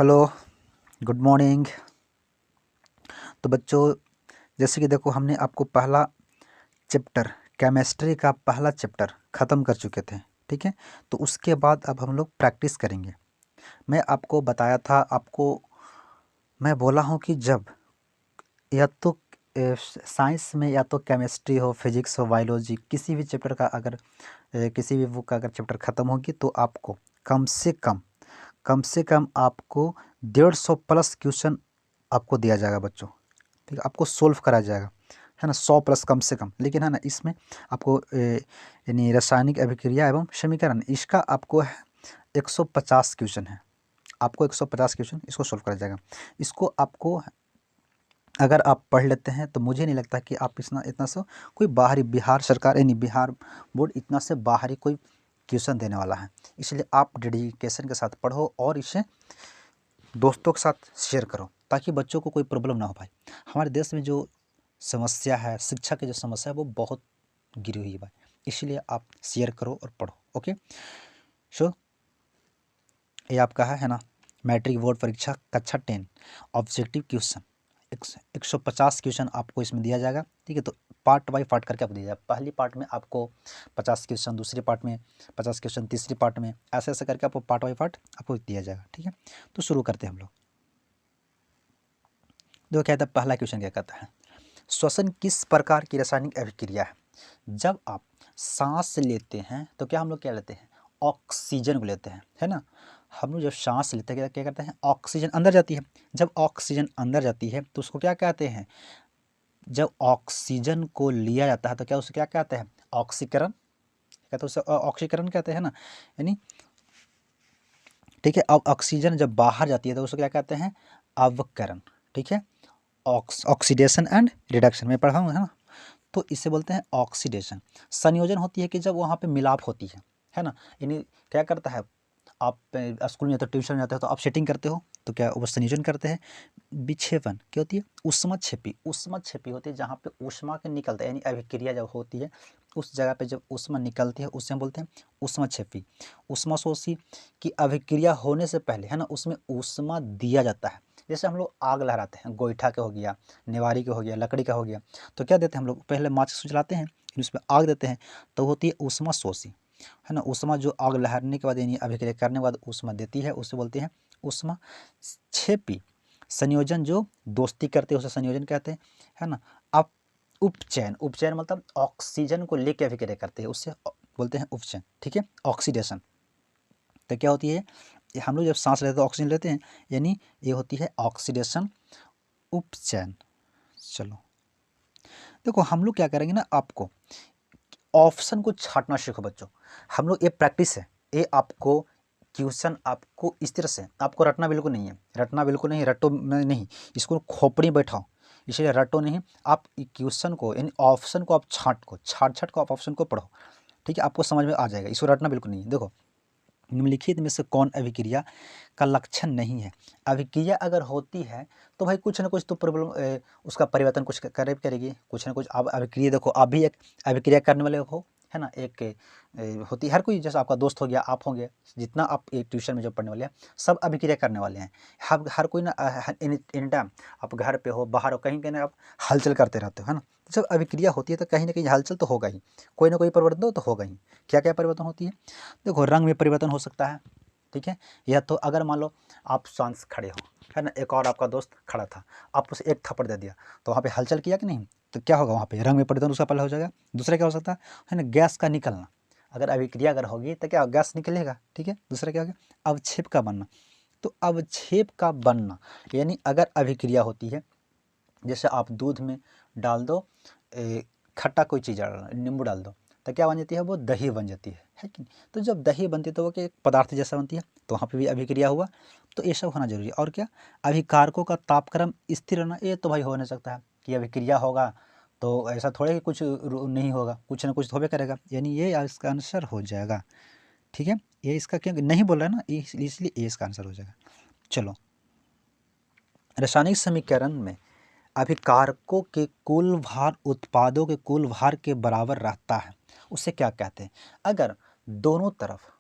Hello, good morning. तो बच्चों, जैसे कि देखो हमने आपको पहला चैप्टर केमिस्ट्री का पहला चैप्टर ख़त्म कर चुके थे। ठीक है, तो उसके बाद अब हम लोग प्रैक्टिस करेंगे। मैं आपको बताया था, आपको मैं बोला हूँ कि जब या तो साइंस में या तो केमिस्ट्री हो, फिजिक्स हो, बायोलॉजी, किसी भी चैप्टर का अगर किसी भी बुक का अगर चैप्टर ख़त्म होगी तो आपको कम से कम आपको 150 प्लस क्वेश्चन आपको दिया जाएगा बच्चों। ठीक है, आपको सोल्व कराया जाएगा, है ना, 100 प्लस कम से कम। लेकिन है ना, इसमें आपको यानी रासायनिक अभिक्रिया एवं समीकरण, इसका आपको है 150 क्वेश्चन है। आपको 150 क्वेश्चन इसको सोल्व कराया जाएगा। इसको आपको अगर आप पढ़ लेते हैं तो मुझे नहीं लगता कि आप इतना से कोई बाहरी बिहार सरकार यानी बिहार बोर्ड इतना से बाहरी कोई क्वेश्चन देने वाला है। इसलिए आप डेडिकेशन के साथ पढ़ो और इसे दोस्तों के साथ शेयर करो ताकि बच्चों को कोई प्रॉब्लम ना हो भाई। हमारे देश में जो समस्या है, शिक्षा की जो समस्या है, वो बहुत गिरी हुई है भाई। इसलिए आप शेयर करो और पढ़ो। ओके, सो ये आपका है ना, मैट्रिक बोर्ड परीक्षा कक्षा 10 ऑब्जेक्टिव क्वेश्चन 150 क्वेश्चन आपको इसमें दिया जाएगा। ठीक है, तो पार्ट बाय पार्ट करके आपको दिया जाएगा। पहली पार्ट में आपको 50 क्वेश्चन, दूसरी पार्ट में 50 क्वेश्चन, तीसरी पार्ट में ऐसे ऐसे करके आपको पार्ट बाय पार्ट आपको दिया जाएगा। ठीक है, तो शुरू करते हैं हम लोग। देखो क्या कहता है, पहला क्वेश्चन क्या कहता है, श्वसन किस प्रकार की रासायनिक अभिक्रिया है। जब आप सांस लेते हैं तो क्या हम लोग क्या लेते हैं, ऑक्सीजन को लेते हैं, है ना। हम लोग जब सांस लेते हैं क्या करते हैं, ऑक्सीजन अंदर जाती है। जब ऑक्सीजन अंदर जाती है तो उसको क्या कहते हैं, जब ऑक्सीजन को लिया जाता है तो क्या उसे क्या कहते हैं, ऑक्सीकरण कहते हैं, उसे ऑक्सीकरण कहते हैं ना, यानी ठीक है। अब ऑक्सीजन जब बाहर जाती है तो उसको क्या कहते हैं, अवकरण। ठीक है, ऑक्सीडेशन एंड रिडक्शन में पढ़ा हूँ, है ना। तो इसे बोलते हैं ऑक्सीडेशन। संयोजन होती है कि जब वहाँ पे मिलाप होती है ना। यानी क्या करता है, आप स्कूल में जाते हो, ट्यूशन में जाते हो तो आप सेटिंग करते हो तो क्या वो संयोजन करते हैं। विक्षेपण क्या होती है, उष्मा छेपी होती है, जहाँ पे ऊष्मा के निकलता है, यानी अभिक्रिया जब होती है उस जगह पे जब ऊष्मा निकलती है उससे हम बोलते हैं ऊष्मा छेपी। ऊष्मा शोषी की अभिक्रिया होने से पहले, है ना, उसमें ऊष्मा दिया जाता है। जैसे हम लोग आग लहराते हैं, गोईठा के हो गया, नेवारी के हो गया, लकड़ी का हो गया, तो क्या देते हैं हम लोग, पहले माचिस जलाते हैं, फिर उसमें आग देते हैं, तो होती है ऊष्मा शोषी, है ना। ऊष्मा जो आग लहरने के बाद यानी अभिक्रिया करने के बाद ऊष्मा देती है उसे बोलते हैं ऊष्मा छेपी। संयोजन जो दोस्ती करते हैं उसे संयोजन कहते हैं, है ना। अब उपचयन मतलब ऑक्सीजन को लेकर अभिक्रिया करते हैं, उससे बोलते हैं उपचयन। ठीक है, ऑक्सीडेशन तो क्या होती है, हम लोग जब सांस लेते हैं तो ऑक्सीजन लेते हैं, यानी ये होती है ऑक्सीडेशन, उपचयन। चलो देखो, हम लोग क्या करेंगे ना, आपको ऑप्शन को छांटना सीखो बच्चों। हम लोग ये प्रैक्टिस है, ये आपको क्वेश्चन आपको इस तरह से आपको रटना बिल्कुल नहीं है, रटो नहीं, इसको खोपड़ी बैठाओ, इसलिए रटो नहीं। आप क्वेश्चन को यानी ऑप्शन को आप छांट को आप ऑप्शन को पढ़ो। ठीक है, आपको समझ में आ जाएगा, इसको रटना बिल्कुल नहीं है। देखो, निम्नलिखित में से कौन अभिक्रिया का लक्षण नहीं है। अभिक्रिया अगर होती है तो भाई कुछ ना कुछ तो प्रॉब्लम, उसका परिवर्तन कुछ करेगी, कुछ ना कुछ। अब अभिक्रिया देखो, आप भी एक अभिक्रिया करने वाले हो, है ना। एक होती है, हर कोई, जैसे आपका दोस्त हो गया, आप होंगे, जितना आप एक ट्यूशन में जो पढ़ने वाले हैं सब अभिक्रिया करने वाले हैं। हर कोई ना एनी टाइम आप घर पे हो, बाहर हो, कहीं कहीं आप हलचल करते रहते हो, है ना। तो जब अभिक्रिया होती है तो कहीं ना कहीं हलचल तो होगा ही, कोई ना कोई परिवर्तन तो होगा ही। क्या क्या परिवर्तन होती है, देखो, रंग में परिवर्तन हो सकता है। ठीक है, या तो अगर मान लो आप सांस खड़े हो, है ना, एक और आपका दोस्त खड़ा था, आप उसे एक थप्पड़ दे दिया तो वहाँ पे हलचल किया कि नहीं, तो क्या होगा, वहाँ पे रंग में परिवर्तन उसका पहले हो जाएगा। दूसरा क्या हो सकता है ना, गैस का निकलना। अगर अभिक्रिया अगर होगी तो क्या गैस निकलेगा। ठीक है, दूसरा क्या होगा, अवक्षेप का बनना। तो अवक्षेप का बनना यानी अगर अभिक्रिया होती है, जैसे आप दूध में डाल दो खट्टा कोई चीज़ डाल, नींबू डाल दो, तो क्या बन जाती है, वो दही बन जाती है कि नहीं। तो जब दही बनती है तो वो क्या एक पदार्थ जैसा बनती है, तो वहाँ पे भी अभिक्रिया हुआ। तो ये सब होना जरूरी है। और क्या, अभिकारकों का तापक्रम स्थिर रहना, ये तो भाई हो नहीं सकता है कि अभिक्रिया होगा तो ऐसा थोड़े ही कुछ नहीं होगा, कुछ ना कुछ तो होबे करेगा, यानी ये इसका आंसर हो जाएगा। ठीक है, ये इसका क्या नहीं बोल रहा है ना, इसलिए ये इसका आंसर हो जाएगा। चलो, रासायनिक समीकरण में अभिकारकों के कुल भार उत्पादों के कुल भार के बराबर रहता है, उसे क्या कहते हैं। अगर दोनों तरफ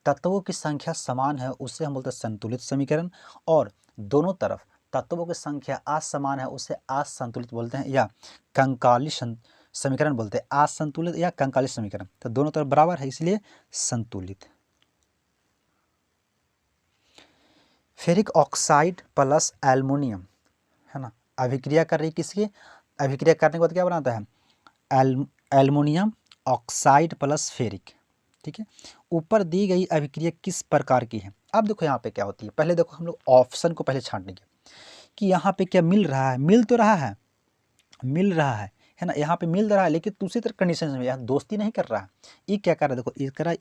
तत्वों की संख्या समान है उसे हम बोलते हैं संतुलित समीकरण, और दोनों तरफ तत्वों की संख्या असमान है उसे असंतुलित बोलते हैं या कंकाली समीकरण बोलते हैं। असंतुलित या कंकाली समीकरण, तो दोनों तरफ बराबर है इसलिए संतुलित। फेरिक ऑक्साइड प्लस एल्युमिनियम, है ना, अभिक्रिया कर रही किसकी, अभिक्रिया करने के बाद क्या बनाता है, एल्युमिनियम ऑक्साइड प्लस फेरिक। ठीक है, ऊपर दी गई अभिक्रिया किस प्रकार की है। अब देखो यहाँ पे क्या होती है, पहले देखो हम लोग ऑप्शन को पहले छांट लेंगे कि यहाँ पे क्या मिल रहा है, मिल तो रहा है, मिल रहा है ना, यहाँ पे मिल रहा है, लेकिन दूसरी तरफ कंडीशन में यहाँ दोस्ती नहीं कर रहा है। ये क्या कर रहा है, देखो ये कर रहा है,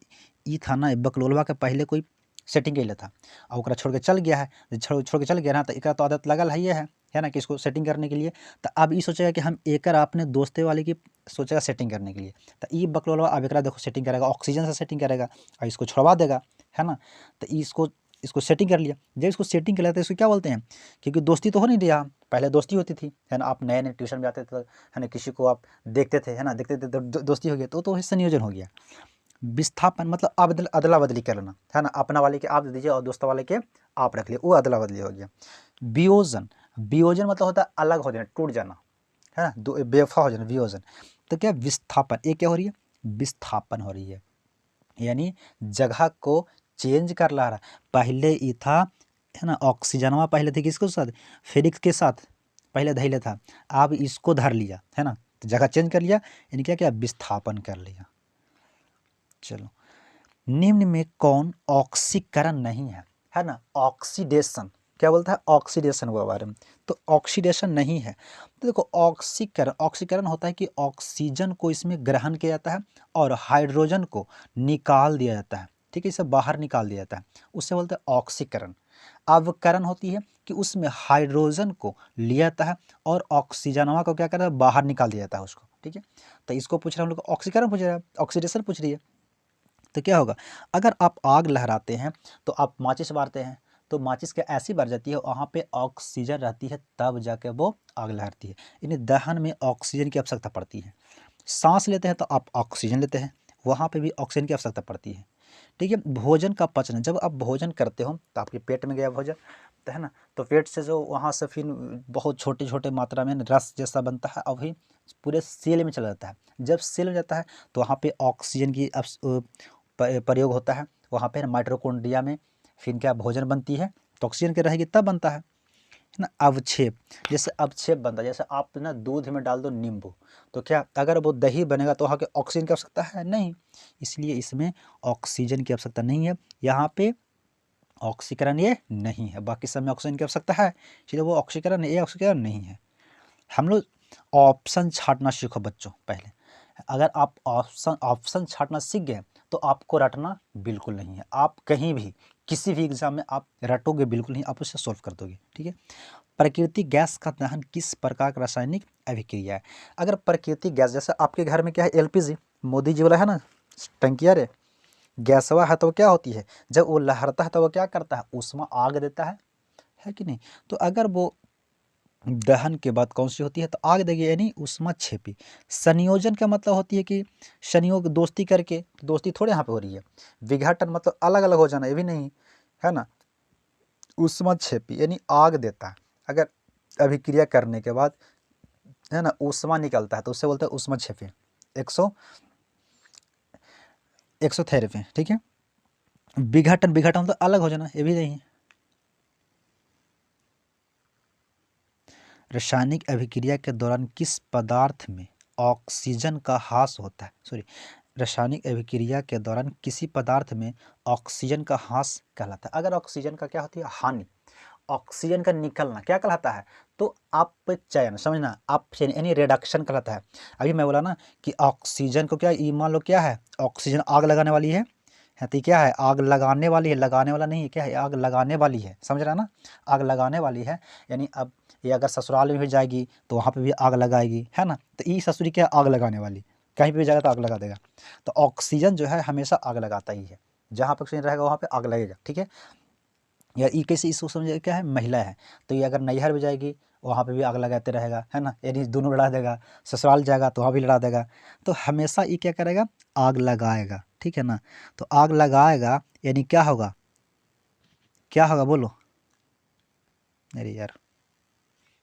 ये था ना बकलोलवा के पहले कोई सेटिंग कैले था और ओकरा छोड़ के चल गया है, छोड़ के चल गया ना, तो एकरा तो आदत लगल है ना कि इसको सेटिंग करने के लिए। तो अब ये सोचेगा कि हम एकर अपने दोस्ते वाले की सोचेगा सेटिंग करने के लिए, तो ये बकलोलवा अब एकरा देखो सेटिंग करेगा, ऑक्सीजन से सेटिंग करेगा और इसको छोड़वा देगा, है ना। तो इसको सेटिंग कर लिया, जब इसको सेटिंग कर लिया तो इसको क्या बोलते हैं, क्योंकि दोस्ती तो हो नहीं रहा, पहले दोस्ती होती थी, है ना, आप नए नए ट्यूशन में आते थे, है ना, किसी को आप देखते थे, है ना, देखते थे तो दोस्ती हो गया, तो वही संयोजन हो गया। विस्थापन मतलब अदला बदली कर लेना, है ना, अपना वाले के आप दे दीजिए और दोस्त वाले के आप रख लिए, वो अदला बदली हो गया। वियोजन, वियोजन मतलब होता है अलग हो जाना, टूट जाना, है ना, बेवफा हो जाना, वियोजन। तो क्या विस्थापन, ये क्या हो रही है, विस्थापन हो रही है, यानी जगह को चेंज कर ला रहा। पहले ये था, है ना, ऑक्सीजनवा पहले थी किसके साथ, फेरिक के साथ पहले धैले था, अब इसको धर लिया, है ना, तो जगह चेंज कर लिया, यानी क्या क्या विस्थापन कर लिया। चलो, निम्न में कौन ऑक्सीकरण नहीं है ना, ऑक्सीडेशन, क्या बोलता है, ऑक्सीडेशन हुआ बारे में, तो ऑक्सीडेशन नहीं है। तो देखो ऑक्सीकरण, ऑक्सीकरण होता है कि ऑक्सीजन को इसमें ग्रहण किया जाता है और हाइड्रोजन को निकाल दिया जाता है, ठीक है, इसे बाहर निकाल दिया जाता है, उससे बोलते हैं ऑक्सीकरण। अवकरण होती है कि उसमें हाइड्रोजन को लिया जाता है और ऑक्सीजनवा को क्या करता है, बाहर निकाल दिया जाता है उसको, ठीक है। तो इसको पूछ रहे हैं हम लोग, ऑक्सीकरण पूछ रहे हैं, ऑक्सीडेशन पूछ रही है। तो क्या होगा, अगर आप आग लहराते हैं तो आप माचिस बारते हैं, तो माचिस क्या ऐसी बढ़ जाती है, वहाँ पे ऑक्सीजन रहती है तब जाके वो आग लहरती है, यानी दहन में ऑक्सीजन की आवश्यकता पड़ती है। सांस लेते हैं तो आप ऑक्सीजन लेते हैं, वहाँ पे भी ऑक्सीजन की आवश्यकता पड़ती है, ठीक है। भोजन का पचन, जब आप भोजन करते हो तो आपके पेट में गया भोजन, तो है ना, तो पेट से जो वहाँ से फिर बहुत छोटे छोटे मात्रा में रस जैसा बनता है, अभी पूरे सेल में चला जाता है। जब सेल में जाता है तो वहाँ पे ऑक्सीजन की प्रयोग होता है, वहाँ पे माइटोकॉन्ड्रिया में फिर क्या भोजन बनती है, तो ऑक्सीजन की रहेगी तब बनता है ना। अवक्षेप, जैसे अवक्षेप बनता है, जैसे आप ना दूध में डाल दो नींबू, तो क्या अगर वो दही बनेगा तो वहाँ के ऑक्सीजन की आवश्यकता है नहीं, इसलिए इसमें ऑक्सीजन की आवश्यकता नहीं है, यहाँ पे ऑक्सीकरण ये नहीं है, बाकी सब में ऑक्सीजन की आवश्यकता है, इसलिए वो ऑक्सीकरण ये ऑक्सीकरण नहीं है। हम लोग ऑप्शन छांटना सीखो बच्चों पहले, अगर आप ऑप्शन छांटना सीख गए तो आपको रटना बिल्कुल नहीं है, आप कहीं भी किसी भी एग्जाम में आप रटोगे बिल्कुल नहीं, आप उसे सोल्व कर दोगे, ठीक है। प्राकृतिक गैस का दहन किस प्रकार का रासायनिक अभिक्रिया है। अगर प्राकृतिक गैस, जैसे आपके घर में क्या है, एलपीजी, मोदी जी वाला है ना टंकिया रे, गैसवा है, तो क्या होती है, जब वो लहरता है तो वो क्या करता है, उसमें आग देता है कि नहीं। तो अगर वो दहन के बाद कौन सी होती है, तो आग देगी, यानी उष्मा क्षेपी। संयोजन का मतलब होती है कि संयोग दोस्ती करके, दोस्ती थोड़े यहाँ पे हो रही है। विघटन मतलब अलग अलग हो जाना, ये भी नहीं, है ना। उष्मा क्षेपी यानी आग देता है, अगर अभिक्रिया करने के बाद, है ना, उष्मा निकलता है तो उससे बोलते हैं उष्मा क्षेपी। एक्सोथेरेपी, ठीक है। विघटन, विघटन मतलब अलग हो जाना, ये भी नहीं है। रासायनिक अभिक्रिया के दौरान किस पदार्थ में ऑक्सीजन का ह्रास होता है, सॉरी, रासायनिक अभिक्रिया के दौरान किसी पदार्थ में ऑक्सीजन का ह्रास कहलाता है। अगर ऑक्सीजन का क्या होती है, हानि, ऑक्सीजन का निकलना क्या कहलाता है, तो अपचयन, समझना, अपचयन यानी रिडक्शन कहलाता है। अभी मैं बोला ना कि ऑक्सीजन को क्या, ये मान लो क्या है, ऑक्सीजन आग लगाने वाली है तो क्या है, आग लगाने वाली है, लगाने वाला नहीं है, क्या है, आग लगाने वाली है, समझ रहा ना, आग लगाने वाली है, यानी अब ये अगर ससुराल में भी जाएगी तो वहाँ पे भी आग लगाएगी, है ना, तो ये ससुरी क्या, आग लगाने वाली, कहीं पे भी जाएगा तो आग लगा देगा। तो ऑक्सीजन जो है हमेशा आग लगाता ही है, जहाँ पर ऑक्सीजन रहेगा वहाँ पे आग लगेगा, ठीक है। या ये कैसे, इसको समझिए क्या है, महिला है, तो ये अगर नैहर में जाएगी वहाँ पे भी आग लगाते रहेगा, है ना, यानी दोनों लड़ा देगा। ससुराल जाएगा तो वहाँ भी लड़ा देगा। तो हमेशा ये क्या करेगा, आग लगाएगा, ठीक है ना। तो आग लगाएगा यानी क्या होगा, क्या होगा बोलो, अरे यार,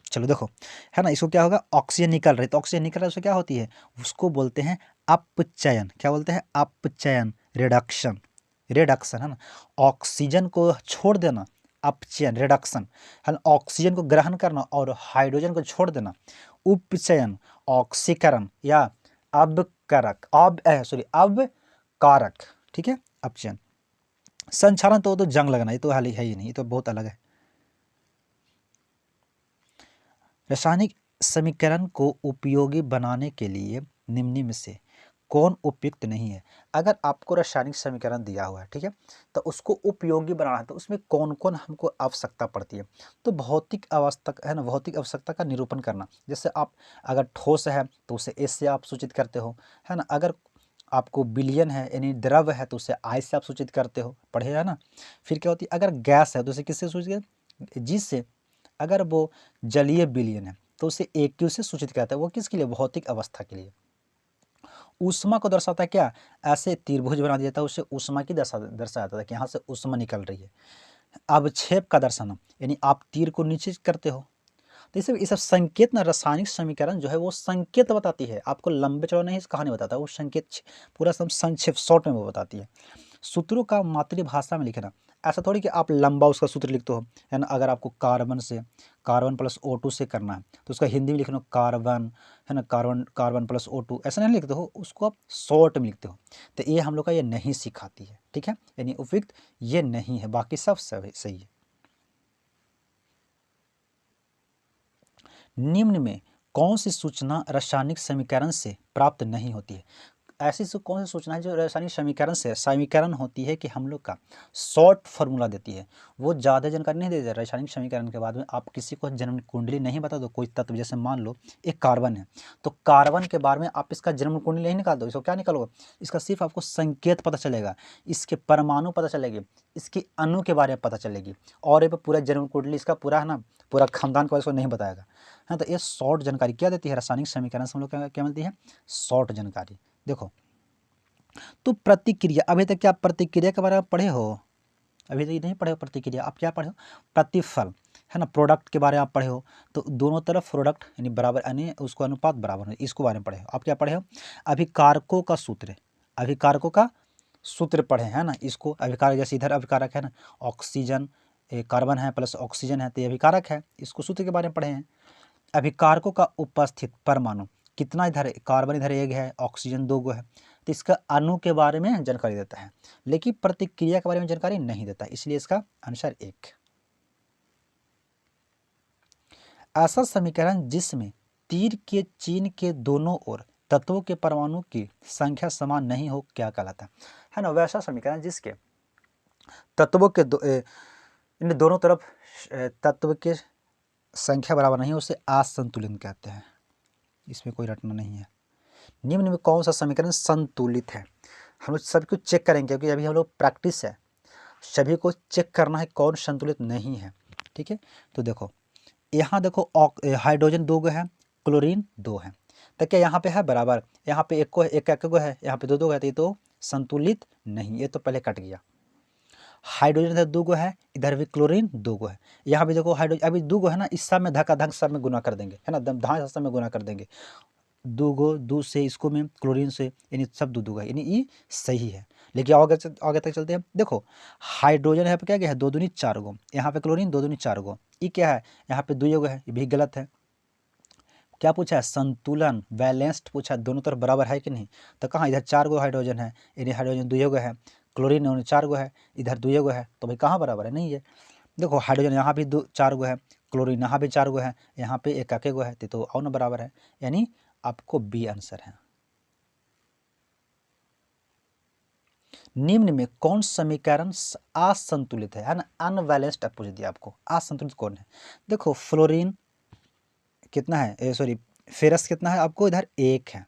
चलो देखो, है ना, इसको क्या होगा, ऑक्सीजन निकल रही, तो ऑक्सीजन निकल रहा है उससे क्या होती है, उसको बोलते हैं अपचयन। क्या बोलते हैं, अपचयन, रिडक्शन, रिडक्शन, है ना। ऑक्सीजन को छोड़ देना, अपचयन, रिडक्शन, है ना। ऑक्सीजन को ग्रहण करना और हाइड्रोजन को छोड़ देना, उपचयन, ऑक्सीकरण या अबकारक, अबकारक, ठीक है, अपचयन। संक्षारण तो जंग लगना, ये तो हाल है ही नहीं, ये तो बहुत अलग है। रासायनिक समीकरण को उपयोगी बनाने के लिए निम्न में से कौन उपयुक्त नहीं है। अगर आपको रासायनिक समीकरण दिया हुआ है, ठीक है, तो उसको उपयोगी बनाना है, तो उसमें कौन कौन हमको आवश्यकता पड़ती है। तो भौतिक अवस्था, है ना, भौतिक आवश्यकता का निरूपण करना। जैसे आप अगर ठोस है तो उसे एस से आप सूचित करते हो, है ना। अगर आपको बिलियन है यानी द्रव है तो उसे आई से आप सूचित करते हो, पढ़े है ना। फिर क्या होती है, अगर गैस है तो उसे किससे सूचित, जी से। अगर वो जलीय विलयन है तो उसे एक्यू से सूचित करता है, वो किसके लिए, भौतिक अवस्था के लिए। ऊष्मा को दर्शाता है क्या, ऐसे त्रिभुज बना दिया था, उसे ऊष्मा की दर्शाता था कि यहाँ से ऊष्मा निकल रही है। अवक्षेप का दर्शाना यानी आप तीर को नीचे करते हो। तो ये सब संकेत ना, रासायनिक समीकरण जो है वो संकेत बताती है, आपको लंबे चौड़े नहीं कहानी बताता, वो संकेत पूरा सब संक्षेप शॉर्ट में वो बताती है। सूत्रों का मातृभाषा में लिखना, ऐसा थोड़ी कि आप लंबा उसका सूत्र लिखते हो, है ना। अगर आपको कार्बन से, कार्बन प्लस O2 से करना है तो उसका हिंदी में लिखना कार्बन, है ना, कार्बन, कार्बन प्लस O2, ऐसा नहीं लिखते हो, उसको आप शॉर्ट में लिखते हो। तो ये हम लोग का ये नहीं सिखाती है, ठीक है, यानी उपयुक्त ये नहीं है, बाकी सब सही है। निम्न में कौन सी सूचना रासायनिक समीकरण से प्राप्त नहीं होती है। ऐसी कौन सी सूचना है जो रासायनिक समीकरण होती है कि हम लोग का शॉर्ट फार्मूला देती है, वो ज़्यादा जानकारी नहीं देती है। रासायनिक समीकरण के बाद में आप किसी को जन्म कुंडली नहीं बता दो, कोई तत्व, जैसे मान लो एक कार्बन है, तो कार्बन के बारे में आप इसका जन्म कुंडली नहीं निकाल दो, इसको क्या निकालोगे, इसका सिर्फ आपको संकेत पता चलेगा, इसके परमाणु पता चलेगी, इसकी अणु के बारे में पता चलेगी, और ये पूरा जन्म कुंडली इसका पूरा, है ना, पूरा खानदान को इसको नहीं बताएगा, है। तो ये शॉर्ट जानकारी क्या देती है, रासायनिक समीकरण से हम लोग क्या मिलती है, शॉर्ट जानकारी। देखो, तो प्रतिक्रिया, अभी तक क्या प्रतिक्रिया के बारे में पढ़े हो, अभी तक नहीं पढ़े हो प्रतिक्रिया, आप क्या पढ़े हो, प्रतिफल, है ना, प्रोडक्ट के बारे में आप पढ़े हो। तो दोनों तरफ प्रोडक्ट यानी बराबर, यानी उसको अनुपात बराबर है, इसको बारे में पढ़े हो। आप क्या पढ़े हो, अभिकारकों का सूत्र, अभिकारकों का सूत्र पढ़े, है ना। इसको अभिकारक, जैसे इधर अभिकारक है ना, ऑक्सीजन, कार्बन है प्लस ऑक्सीजन है तो ये अभिकारक है, इसको सूत्र के बारे में पढ़े हैं। अभिकारकों का उपस्थित परमाणु कितना, इधर कार्बन इधर एक है, ऑक्सीजन दो गो है, तो इसका अणु के बारे में जानकारी देता है, लेकिन प्रतिक्रिया के बारे में जानकारी नहीं देता, इसलिए इसका आंसर एक। ऐसा समीकरण जिसमें तीर के चिन्ह के दोनों ओर तत्वों के परमाणु की संख्या समान नहीं हो क्या कहलाता है ना। वैसा समीकरण जिसके तत्वों के इन दोनों तरफ तत्व के संख्या बराबर नहीं है, उसे असंतुलित कहते हैं, इसमें कोई रटना नहीं है। निम्न में कौन सा समीकरण संतुलित है, हम लोग सभी को चेक करेंगे क्योंकि अभी हम लोग प्रैक्टिस है, सभी को चेक करना है कौन संतुलित नहीं है, ठीक है। तो देखो, यहाँ देखो हाइड्रोजन दो गो है, क्लोरीन दो है, तो क्या यहाँ पे है बराबर, यहाँ पे एक को एक गो है, यहाँ पे दो है, तो ये तो संतुलित नहीं, ये तो पहले कट गया। हाइड्रोजन इधर दो गो है, इधर भी क्लोरीन दो गो है, यहाँ भी देखो हाइड्रोजन अभी दो गो है ना, इस सब में धक्का सब में गुना कर देंगे, है ना, धान सब में गुना कर देंगे, दो गो दो से इसको में क्लोरीन से, यानी सब दो दो है, यानी ये सही है। लेकिन आगे तक चलते हैं, देखो हाइड्रोजन यहाँ पे क्या गया है, दो दूनी चार गो, यहाँ पे क्लोरीन दो दूनी चार गो, ये क्या है, यहाँ पे दो गो है, ये भी गलत है। क्या पूछा है, संतुलन, बैलेंस्ड पूछा है, दोनों तरफ बराबर है कि नहीं, तो कहाँ, इधर चार गो हाइड्रोजन है, यानी हाइड्रोजन दो गो है, क्लोरीन चार गो है, इधर दो गो है, तो भाई कहाँ बराबर है, नहीं है। देखो हाइड्रोजन यहाँ भी दो चार गो है, क्लोरीन यहाँ भी चार गो है, यहाँ पे एक गो है, तो और ना बराबर है, यानी आपको बी आंसर है। निम्न में कौन समीकरण असंतुलित है ना, अनबैलेंस्ड पूछ दिया आपको, असंतुलित कौन है। देखो फ्लोरीन कितना है, सॉरी फेरस कितना है आपको, इधर एक है,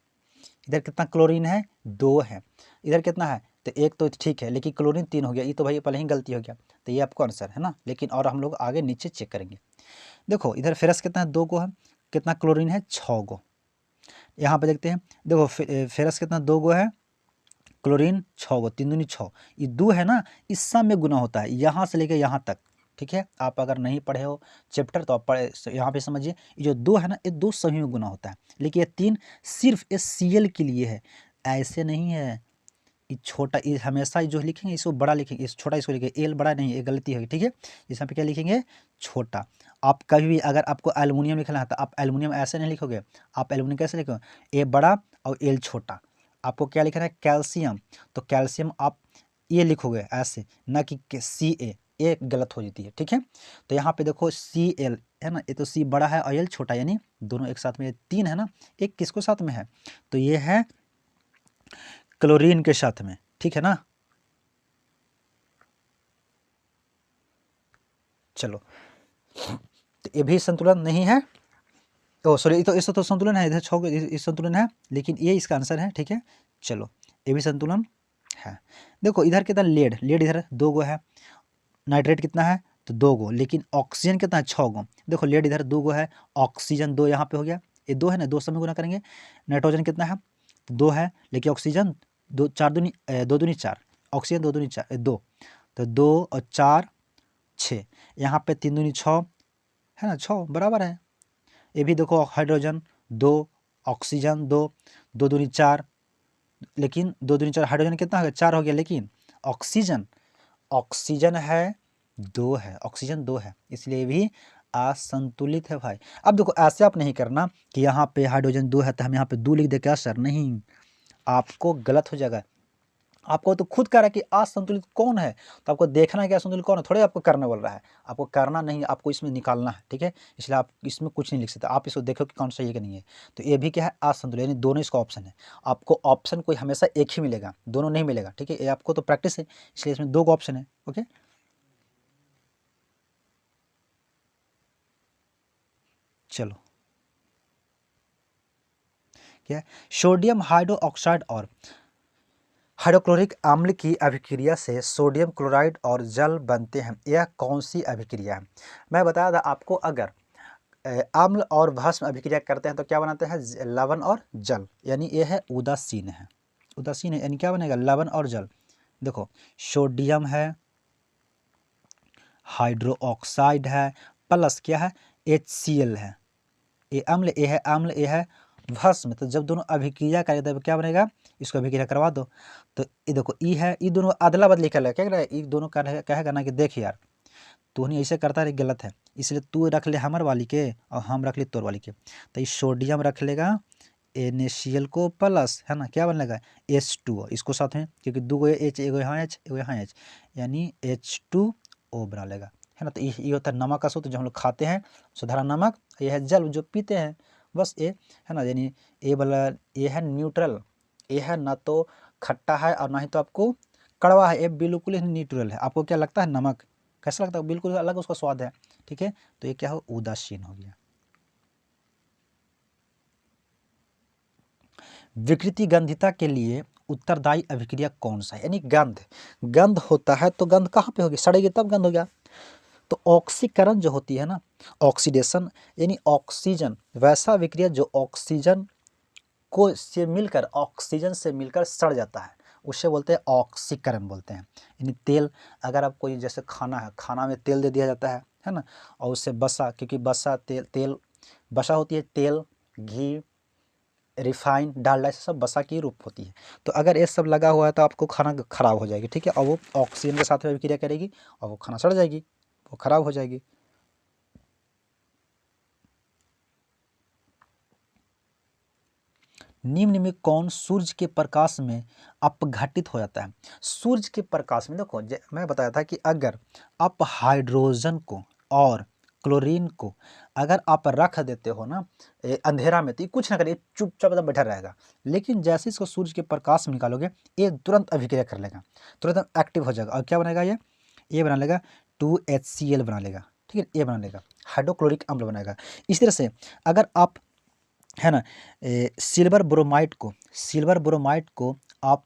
इधर कितना क्लोरीन है, दो है, इधर कितना है, तो एक तो ठीक है, लेकिन क्लोरीन तीन हो गया, ये तो भाई पहले ही गलती हो गया, तो ये आपको आंसर है ना। लेकिन और हम लोग आगे नीचे चेक करेंगे। देखो इधर फेरस कितना है, 2 गो है, कितना क्लोरीन है, 6 गो। यहाँ पे देखते हैं, देखो फेरस कितना, 2 गो है, क्लोरीन 6 गो, 3 दूनी 6, ये 2 है ना, इस सब में गुना होता है यहाँ से लेके यहाँ तक। ठीक है, आप अगर नहीं पढ़े हो चैप्टर तो आप पढ़े, यहाँ पे समझिए, ये जो 2 है ना, ये 2 सभी में गुना होता है, लेकिन ये 3 सिर्फ ये Cl के लिए है, ऐसे नहीं है। ये छोटा, ये हमेशा जो लिखेंगे इसको बड़ा लिखेंगे, इस छोटा इसको लिखेंगे, एल बड़ा नहीं, ये गलती होगी। ठीक है, इस यहाँ पे क्या लिखेंगे, छोटा। आप कभी भी अगर आपको एल्युमिनियम लिखना है तो आप एल्युमिनियम ऐसे नहीं लिखोगे, आप एल्युमिनियम कैसे लिखोगे, ए बड़ा और एल छोटा। आपको क्या लिखना है, कैल्शियम, तो कैल्शियम आप ये लिखोगे ऐसे, ना कि Ca, ए गलत हो जाती है। ठीक है, तो यहाँ पे देखो Cl है ना, ये तो C बड़ा है और L छोटा, यानी दोनों एक साथ में, 3 है ना, एक किसको साथ में है, तो ये है क्लोरीन के साथ में। ठीक है ना, चलो, तो ये भी संतुलन नहीं है, ओ सॉरी, तो इससे तो संतुलन है, इधर 6 इस संतुलन है, लेकिन ये इसका आंसर है। ठीक है, चलो, ये भी संतुलन है। देखो इधर कितना लेड, लेड इधर 2 गो है, नाइट्रेट कितना है, तो 2 गो, लेकिन ऑक्सीजन कितना है, 6 गो। देखो लेड इधर 2 गो है, ऑक्सीजन 2 यहाँ पे हो गया, ये 2 है ना, 2 समय गुना करेंगे। नाइट्रोजन कितना है, तो 2 है, लेकिन ऑक्सीजन 2, 4 दूनी 2 दूनी 4, ऑक्सीजन 2 दूनी 4, 2, तो 2 और 4 6, यहाँ पे 3 दूनी 6 है ना, 6 बराबर है। ये भी देखो हाइड्रोजन 2, ऑक्सीजन 2, 2 दूनी 4, लेकिन 2 दूनी 4, हाइड्रोजन कितना हो गया, 4 हो गया, लेकिन ऑक्सीजन, ऑक्सीजन है 2 है, ऑक्सीजन 2 है, इसलिए भी असंतुलित है भाई। अब देखो ऐसे आप नहीं करना कि यहाँ पे हाइड्रोजन 2 है तो हम यहाँ पे 2 लिख दे, क्या सर, नहीं, आपको गलत हो जाएगा। आपको तो खुद कह रहा है कि असंतुलित कौन है, तो आपको देखना है कि असंतुलित कौन है, थोड़े आपको करने बोल रहा है, आपको करना नहीं, आपको इसमें निकालना है। ठीक है, इसलिए आप इसमें कुछ नहीं लिख सकते, आप इसको देखो कि कौन सा ये कि नहीं है। तो ये भी क्या है, असंतुलित, यानी दोनों इसका ऑप्शन है। आपको ऑप्शन कोई हमेशा एक ही मिलेगा, दोनों नहीं मिलेगा। ठीक है, ये आपको तो प्रैक्टिस है, इसलिए इसमें 2 ऑप्शन है। ओके, चलो, क्या है, सोडियम हाइड्रो ऑक्साइड और हाइड्रोक्लोरिक अम्ल की अभिक्रिया से सोडियम क्लोराइड और जल बनते हैं, यह कौन सी अभिक्रिया है। मैं बताया था आपको, अगर अम्ल और भस्म अभिक्रिया करते हैं तो क्या बनाते हैं, लवण और जल, यानी यह है उदासीन है, उदासीन है, यानी क्या बनेगा, लवण और जल। देखो सोडियम है, हाइड्रो ऑक्साइड है, प्लस क्या है, HCl है, ये अम्ल, ये है अम्ल, ये है भस्म। तो जब दोनों अभिक्रिया करें तो क्या बनेगा, इसको अभिक्रिया करवा दो, तो ये देखो ई है, ये दोनों अदला बदली कर ले, क्या करेगा, ये दोनों कहेगा ना कि देख यार तू नहीं ऐसे करता है, गलत है, इसलिए तू रख ले हमर वाली के और हम रख ले तोर वाली के। तो ये सोडियम रख लेगा NaCl को, प्लस है ना, क्या बनेगा, H2O, इसको साथ में, क्योंकि 2 गो H, एगो यहाँ H, एगो यहाँ H, यानी H2O बना लेगा, है ना। तो ये होता है नमक का सूत्र, जो हम लोग खाते हैं, साधारण नमक, ये है जल जो पीते हैं, बस ये है ना, यानी ये वाला ये है न्यूट्रल, ये है ना तो खट्टा है और ना ही तो आपको कड़वा है, ये बिल्कुल ही न्यूट्रल है। आपको क्या लगता है, नमक कैसा लगता है, बिल्कुल अलग उसका स्वाद है। ठीक है, तो ये क्या हो, उदासीन हो गया। विकृति गंधिता के लिए उत्तरदायी अभिक्रिया कौन सा है, यानी गंध, गंध होता है तो गंध कहाँ पे होगी, सड़ेगी तब गंध हो गया। तो ऑक्सीकरण जो होती है ना, ऑक्सीडेशन, यानी ऑक्सीजन, वैसा विक्रिया जो ऑक्सीजन को से मिलकर, ऑक्सीजन से मिलकर सड़ जाता है, उसे बोलते हैं ऑक्सीकरण बोलते हैं। यानी तेल, अगर आप कोई जैसे खाना है, खाना में तेल दे दिया जाता है ना, और उससे बसा, क्योंकि बसा तेल बसा होती है, तेल, घी, रिफाइन, डालडा, से सब बसा की रूप होती है। तो अगर ये सब लगा हुआ है तो आपको खाना खराब हो जाएगी। ठीक है, और वो ऑक्सीजन के साथ में विक्रिया करेगी और वो खाना सड़ जाएगी, वो खराब हो जाएगी। निम्न में कौन सूर्य के प्रकाश में अपघटित हो जाता है। सूर्य के प्रकाश में देखो, मैं बताया था कि अगर आप हाइड्रोजन को और क्लोरीन को अगर आप रख देते हो ना अंधेरा में, तो ये कुछ ना करे, चुपचाप एकदम बैठा रहेगा, लेकिन जैसे इसको सूर्य के प्रकाश में निकालोगे, ये तुरंत अभिक्रिया कर लेगा, तुरंत एक्टिव हो जाएगा, और क्या बनाएगा, ये बना लेगा 2HCl बना लेगा। ठीक है, ये बना लेगा, हाइड्रोक्लोरिक अम्ल बनाएगा। इस तरह से अगर आप है ना सिल्वर ब्रोमाइड को आप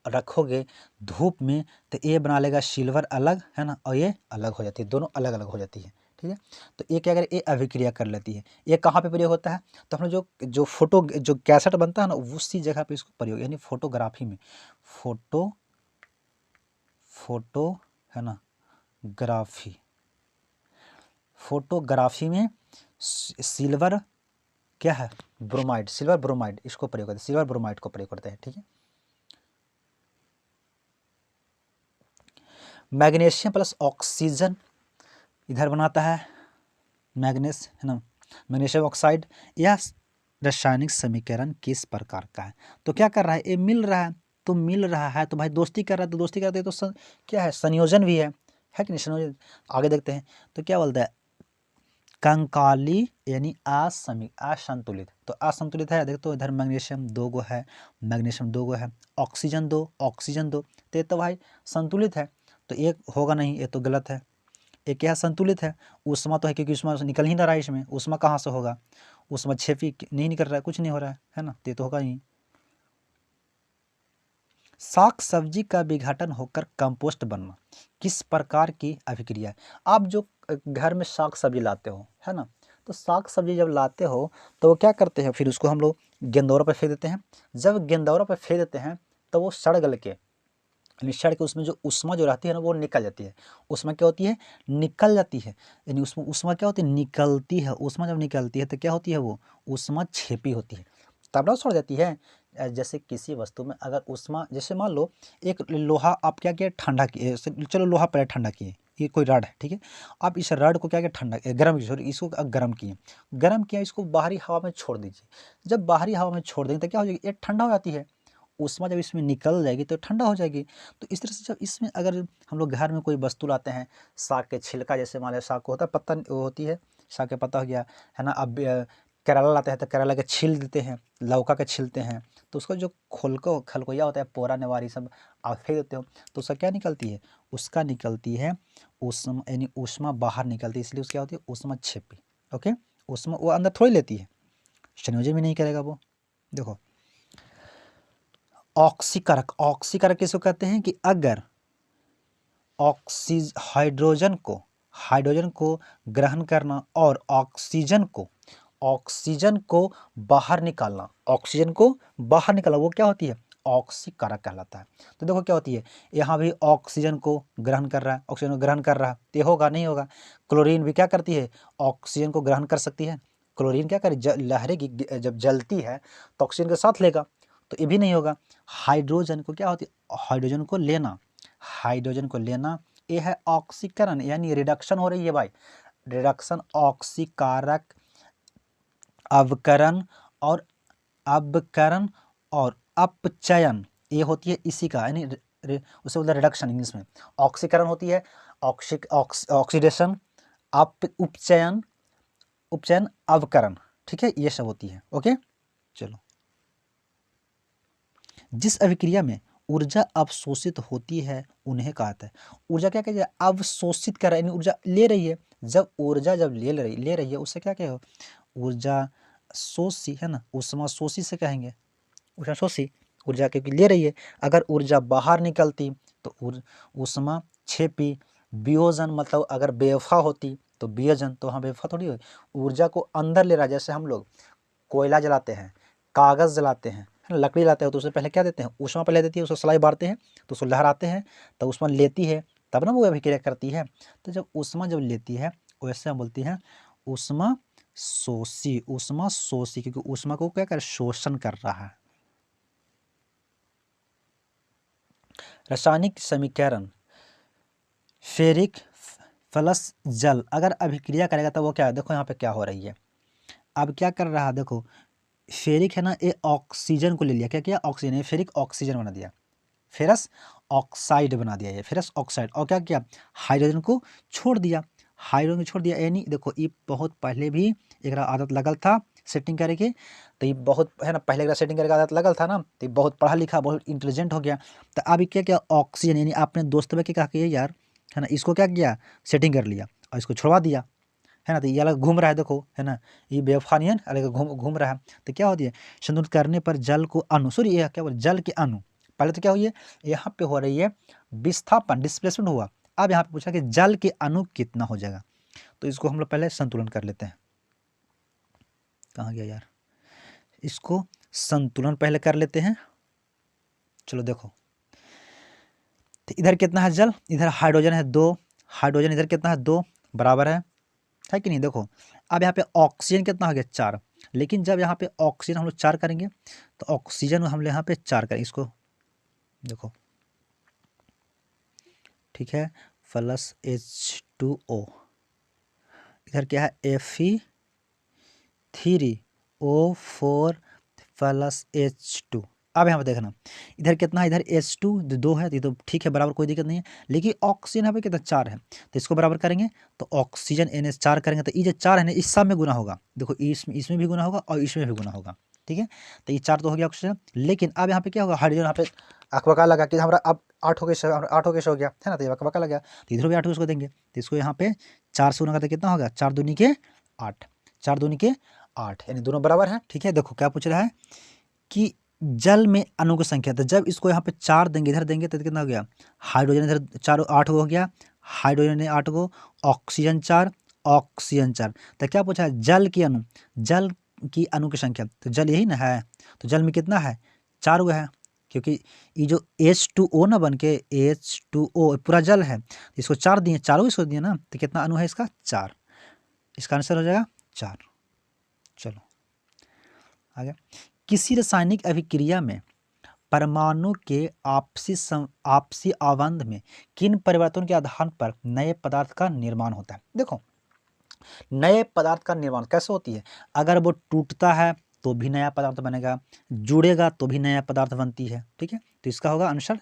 रखोगे धूप में, तो ये बना लेगा सिल्वर अलग, है ना, और ये अलग हो जाती है, दोनों अलग अलग हो जाती है। ठीक है। तो ये क्या करे, ये अभिक्रिया कर लेती है। ये कहाँ पे प्रयोग होता है, तो हम जो जो फोटो जो कैसेट बनता है ना उसी जगह पे इसको प्रयोग, यानी फोटोग्राफी में, फोटो है ना ग्राफी, फोटोग्राफी में सिल्वर क्या है, ब्रोमाइड, सिल्वर ब्रोमाइड इसको प्रयोग करते हैं, सिल्वर ब्रोमाइड को प्रयोग करते हैं। ठीक है। मैग्नीशियम प्लस ऑक्सीजन इधर बनाता है मैग्नीस, है ना, मैग्नीशियम ऑक्साइड। यह रासायनिक समीकरण किस प्रकार का है, तो क्या कर रहा है, ये मिल रहा है, तो मिल रहा है तो भाई दोस्ती कर रहा है, तो दोस्ती करते हैं तो क्या है, संयोजन भी है कि नहीं, संयोजन। आगे देखते हैं तो क्या बोलता है, कंकाली यानी असंतुलित, तो असंतुलित है, देखो तो इधर मैग्नीशियम 2 गो है, मैग्नीशियम 2 गो है, ऑक्सीजन 2, ऑक्सीजन 2, तो ये तो भाई संतुलित है, तो एक होगा नहीं, ये तो गलत है। एक क्या संतुलित है, ऊष्मा तो है क्योंकि ऊष्मा निकल ही ना रहा है इसमें, ऊष्मा कहाँ से होगा, ऊष्मा छेपी नहीं निकल रहा है, कुछ नहीं हो रहा है ना, तो ये तो होगा ही। साग सब्जी का विघटन होकर कंपोस्ट बनना किस प्रकार की अभिक्रिया है। आप जो घर में साग सब्जी लाते हो, है ना, तो साग सब्जी जब लाते हो तो वो क्या करते हैं, फिर उसको हम लोग गेंदौरों पर फेंक देते हैं। जब गेंदौरों पर फेंक देते हैं तो वो सड़ गल के, निचड़ के उसमें जो ऊष्मा जो रहती है ना वो निकल जाती है। ऊष्मा क्या होती है, निकल जाती है, यानी उसमें ऊष्मा क्या होती है, निकलती है। ऊष्मा जब निकलती है तो क्या होती है, वो ऊष्मा छेपी होती है, तब ना छोड़ जाती है। जैसे किसी वस्तु में अगर ऊष्मा, जैसे मान लो एक लोहा आप क्या किए, ठंडा किए, चलो लोहा पहले ठंडा किए, ये कोई रड है, ठीक है, आप इस रड को क्या किया, ठंडा गर्म, सॉरी इसको गर्म किए, गर्म किया, इसको बाहरी हवा में छोड़ दीजिए। जब बाहरी हवा में छोड़ देंगे तो क्या हो जाएगी, ये ठंडा हो जाती है। ऊष्मा जब इसमें निकल जाएगी तो ठंडा हो जाएगी। तो इस तरह से जब इसमें अगर हम लोग घर में कोई वस्तु लाते हैं, साग के छिलका, जैसे मान लिया साग को होता है पत्ता, वो होती है साग के पत्ता हो गया, है ना, अब करेला लाते हैं तो करेला के छील देते हैं, लौका के छीलते हैं, तो उसका जो खलकोया होता है, पोरा नेवारी सब आप फेंक देते हो, तो उसका क्या निकलती है, उसका निकलती है ऊष्मा, यानी ऊष्मा बाहर निकलती है, इसलिए उसकी क्या होती है, ऊष्मा छेपी। ओके, ऊष्मा वो अंदर थोड़ी लेती है, संयोजन भी नहीं करेगा वो। देखो ऑक्सीकारक, ऑक्सीकारक किसको कहते हैं कि अगर हाइड्रोजन को ग्रहण करना और ऑक्सीजन को बाहर निकालना, वो क्या होती है, ऑक्सीकारक कहलाता है। तो देखो क्या होती है, यहाँ भी ऑक्सीजन को ग्रहण कर रहा है, ऑक्सीजन को ग्रहण कर रहा है, तो होगा नहीं होगा। क्लोरीन भी क्या करती है, ऑक्सीजन को ग्रहण कर सकती है, क्लोरीन क्या करे, लहरेगी, जब जलती है तो ऑक्सीजन के साथ लेगा, तो ये भी नहीं होगा। हाइड्रोजन को क्या होती है, हाइड्रोजन को लेना, ये है ऑक्सीकरण, यानी रिडक्शन हो रही है भाई, रिडक्शन, ऑक्सीकारक, अवकरण और अपचयन, ये होती है इसी का, यानी उसे बोलते हैं रिडक्शन इंग्लिश में। ऑक्सीकरण होती है ऑक्सीडेशन, उपचयन, अवकरण, ठीक है, ये सब होती है। ओके, चलो, जिस अभिक्रिया में ऊर्जा अवशोषित होती है उन्हें कहते हैं, ऊर्जा क्या कहते हैं, अवशोषित कर रहा है, यानी ऊर्जा ले रही है। जब ऊर्जा ले रही है उससे क्या कहे, ऊर्जा शोषी, है ना, ऊष्मा शोषी से कहेंगे, ऊर्जा शोषी, ऊर्जा क्योंकि ले रही है। अगर ऊर्जा बाहर निकलती तो ऊष्मा छेपी। वियोजन मतलब अगर बेवफा होती तो वियोजन, तो हाँ बेवफा थोड़ी हो, ऊर्जा को अंदर ले रहा है। जैसे हम लोग कोयला जलाते हैं, कागज़ जलाते हैं, है ना, लकड़ी लाते हैं, तो उससे पहले क्या देते हैं, ऊष्मा पहले देती है, उसको सलाई मारते हैं तो उसको लहराते हैं, तो ऊष्मा लेती है, तब ना वो अभिक्रिया करती है। तो जब ऊष्मा जब लेती है वैसे हम बोलती हैं ऊष्मा शोषी, क्योंकि ऊष्मा को क्या कर, शोषण कर रहा है। रासायनिक समीकरण, फेरिक प्लस जल अगर अभिक्रिया करेगा तो वो क्या है, देखो यहाँ पे क्या हो रही है, अब क्या कर रहा है, देखो फेरिक है ना, ये ऑक्सीजन को ले लिया, क्या किया, ऑक्सीजन, ये फेरिक ऑक्सीजन बना दिया, फेरस ऑक्साइड बना दिया, ये फेरस ऑक्साइड, और क्या किया, हाइड्रोजन को छोड़ दिया, यानी देखो ये बहुत पहले भी एक आदत लगल था सेटिंग करे के, तो ये बहुत है ना, पहले एक सेटिंग करे के आदत लगल था ना, तो ये बहुत पढ़ा लिखा, बहुत इंटेलिजेंट हो गया। तो अभी क्या किया, ऑक्सीजन, यानी आपने दोस्त में क्या कहा यार, है ना, इसको क्या किया, सेटिंग कर लिया और इसको छोड़वा दिया, है ना, तो ये अलग घूम रहा है, देखो, है ना, ये बेवफानियन अलग घूम रहा है। तो क्या होती है, संतुलित करने पर जल को अणु, सॉरी ये क्या बोल, जल के अणु, पहले तो क्या हुई है, यहाँ पे हो रही है विस्थापन, डिस्प्लेसमेंट हुआ। अब यहाँ पे पूछा कि जल के अणु कितना हो जाएगा, तो इसको हम लोग पहले संतुलन कर लेते हैं। कहाँ गया यार, इसको संतुलन पहले कर लेते हैं। चलो देखो, तो इधर कितना है जल, इधर हाइड्रोजन है 2, हाइड्रोजन इधर कितना है 2, बराबर है कि नहीं। देखो अब यहाँ पे ऑक्सीजन कितना हो गया 4, लेकिन जब यहाँ पे ऑक्सीजन हम लोग 4 करेंगे तो ऑक्सीजन हम लोग यहाँ पे 4 करेंगे, इसको देखो ठीक है, प्लस H2O, इधर क्या है Fe3O4 प्लस H2। अब यहाँ पे देखना इधर कितना है, इधर H2 2 है, ये तो ठीक है बराबर, कोई दिक्कत नहीं है, लेकिन ऑक्सीजन यहाँ पे कितना 4 है, तो इसको बराबर करेंगे तो ऑक्सीजन NH4 करेंगे तो ये जो 4 है ना इस सब में गुना होगा। देखो इसमें भी गुना होगा और इसमें भी गुना होगा, ठीक है। तो ये 4 तो हो गया ऑक्सीजन, लेकिन अब यहाँ पे क्या होगा, हाइड्रोजन यहाँ पे अकबका लगा कि हमारा अब 8 हो गया है ना, तो ये अकबका लगा, तो इधर भी 8 उसको देंगे, तो इसको यहाँ पे 4 से गुना करते कितना होगा, 4 दूनी के 8, 4 दूनी के 8, यानी दोनों बराबर हैं, ठीक है। देखो क्या पूछ रहा है कि जल में अणु की संख्या, तो जब इसको यहाँ पे 4 देंगे, इधर देंगे तो कितना हो गया, हाइड्रोजन इधर 4 8 हो गया, हाइड्रोजन ने 8 को, ऑक्सीजन 4, ऑक्सीजन 4, तो क्या पूछा है जल की अणु की संख्या, तो जल यही ना है, तो जल में कितना है 4 गो है, क्योंकि ये जो H2O ना बन के H2O पूरा जल है, इसको 4 दिए, चारों इसको दिए ना, तो कितना अणु है इसका 4, इसका आंसर हो जाएगा 4। चलो आगे, किसी रासायनिक अभिक्रिया में परमाणु के आपसी आबंध में किन परिवर्तनों के आधार पर नए पदार्थ का निर्माण होता है। देखो नए पदार्थ का निर्माण कैसे होती है, अगर वो टूटता है तो भी नया पदार्थ बनेगा, जुड़ेगा तो भी नया पदार्थ बनती है, ठीक है। तो इसका होगा आंसर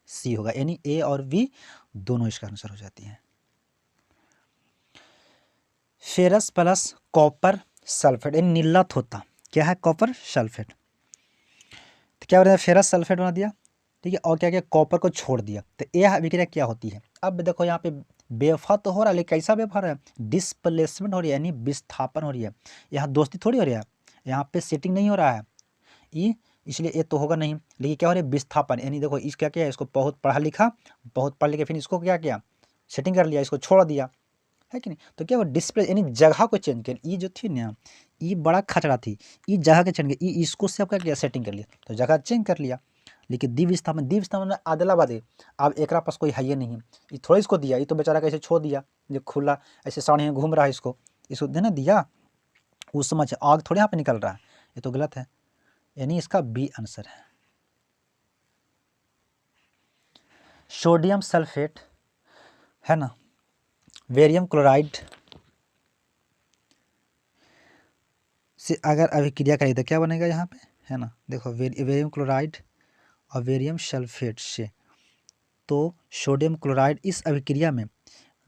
सी होगा, यानी ए और बी दोनों इसका आंसर हो जाती है। फेरस प्लस कॉपर सल्फेट, यानी नीलत होता क्या है, कॉपर सल्फेट, तो क्या बना, फेरस सल्फेट बना दिया, ठीक है, और क्या किया, कॉपर को छोड़ दिया, तो यह अभिक्रिया क्या होती है। अब देखो यहाँ पे बेवफा तो हो रहा है, लेकिन कैसा बेवफा है, डिस्प्लेसमेंट हो रही है, यानी विस्थापन हो रही है, यहाँ दोस्ती थोड़ी हो रही है, यहाँ पे सेटिंग नहीं हो रहा है ये, इसलिए ये तो होगा नहीं, लेकिन क्या हो रहा है विस्थापन, यानी देखो इस क्या किया, इसको बहुत पढ़ा लिखा, बहुत पढ़ लिखा, फिर इसको क्या किया, सेटिंग कर लिया, इसको छोड़ दिया, है कि नहीं। तो क्या हुआ, डिस्प्ले यानी जगह को चेंज किया, ये जो थी ना ये बड़ा खचड़ा थी, ये जगह के चेंज किया, इसको से क्या किया, सेटिंग कर लिया, तो जगह चेंज कर लिया। लेकिन द्विविस्थापन अदला बदे, अब एक पास कोई है ये नहीं, ये थोड़ा इसको दिया, ये तो बेचारा कैसे छोड़ दिया, जो खुला ऐसे साढ़े घूम रहा है, इसको देना दिया, उस समझ आग थोड़े यहाँ पे निकल रहा है, ये तो गलत है, यानी इसका बी आंसर है। सोडियम सल्फेट है ना, बेरियम क्लोराइड से अगर अभिक्रिया करें तो क्या बनेगा यहाँ पे, है ना, देखो बेरियम क्लोराइड और बेरियम सल्फेट से, तो सोडियम क्लोराइड इस अभिक्रिया में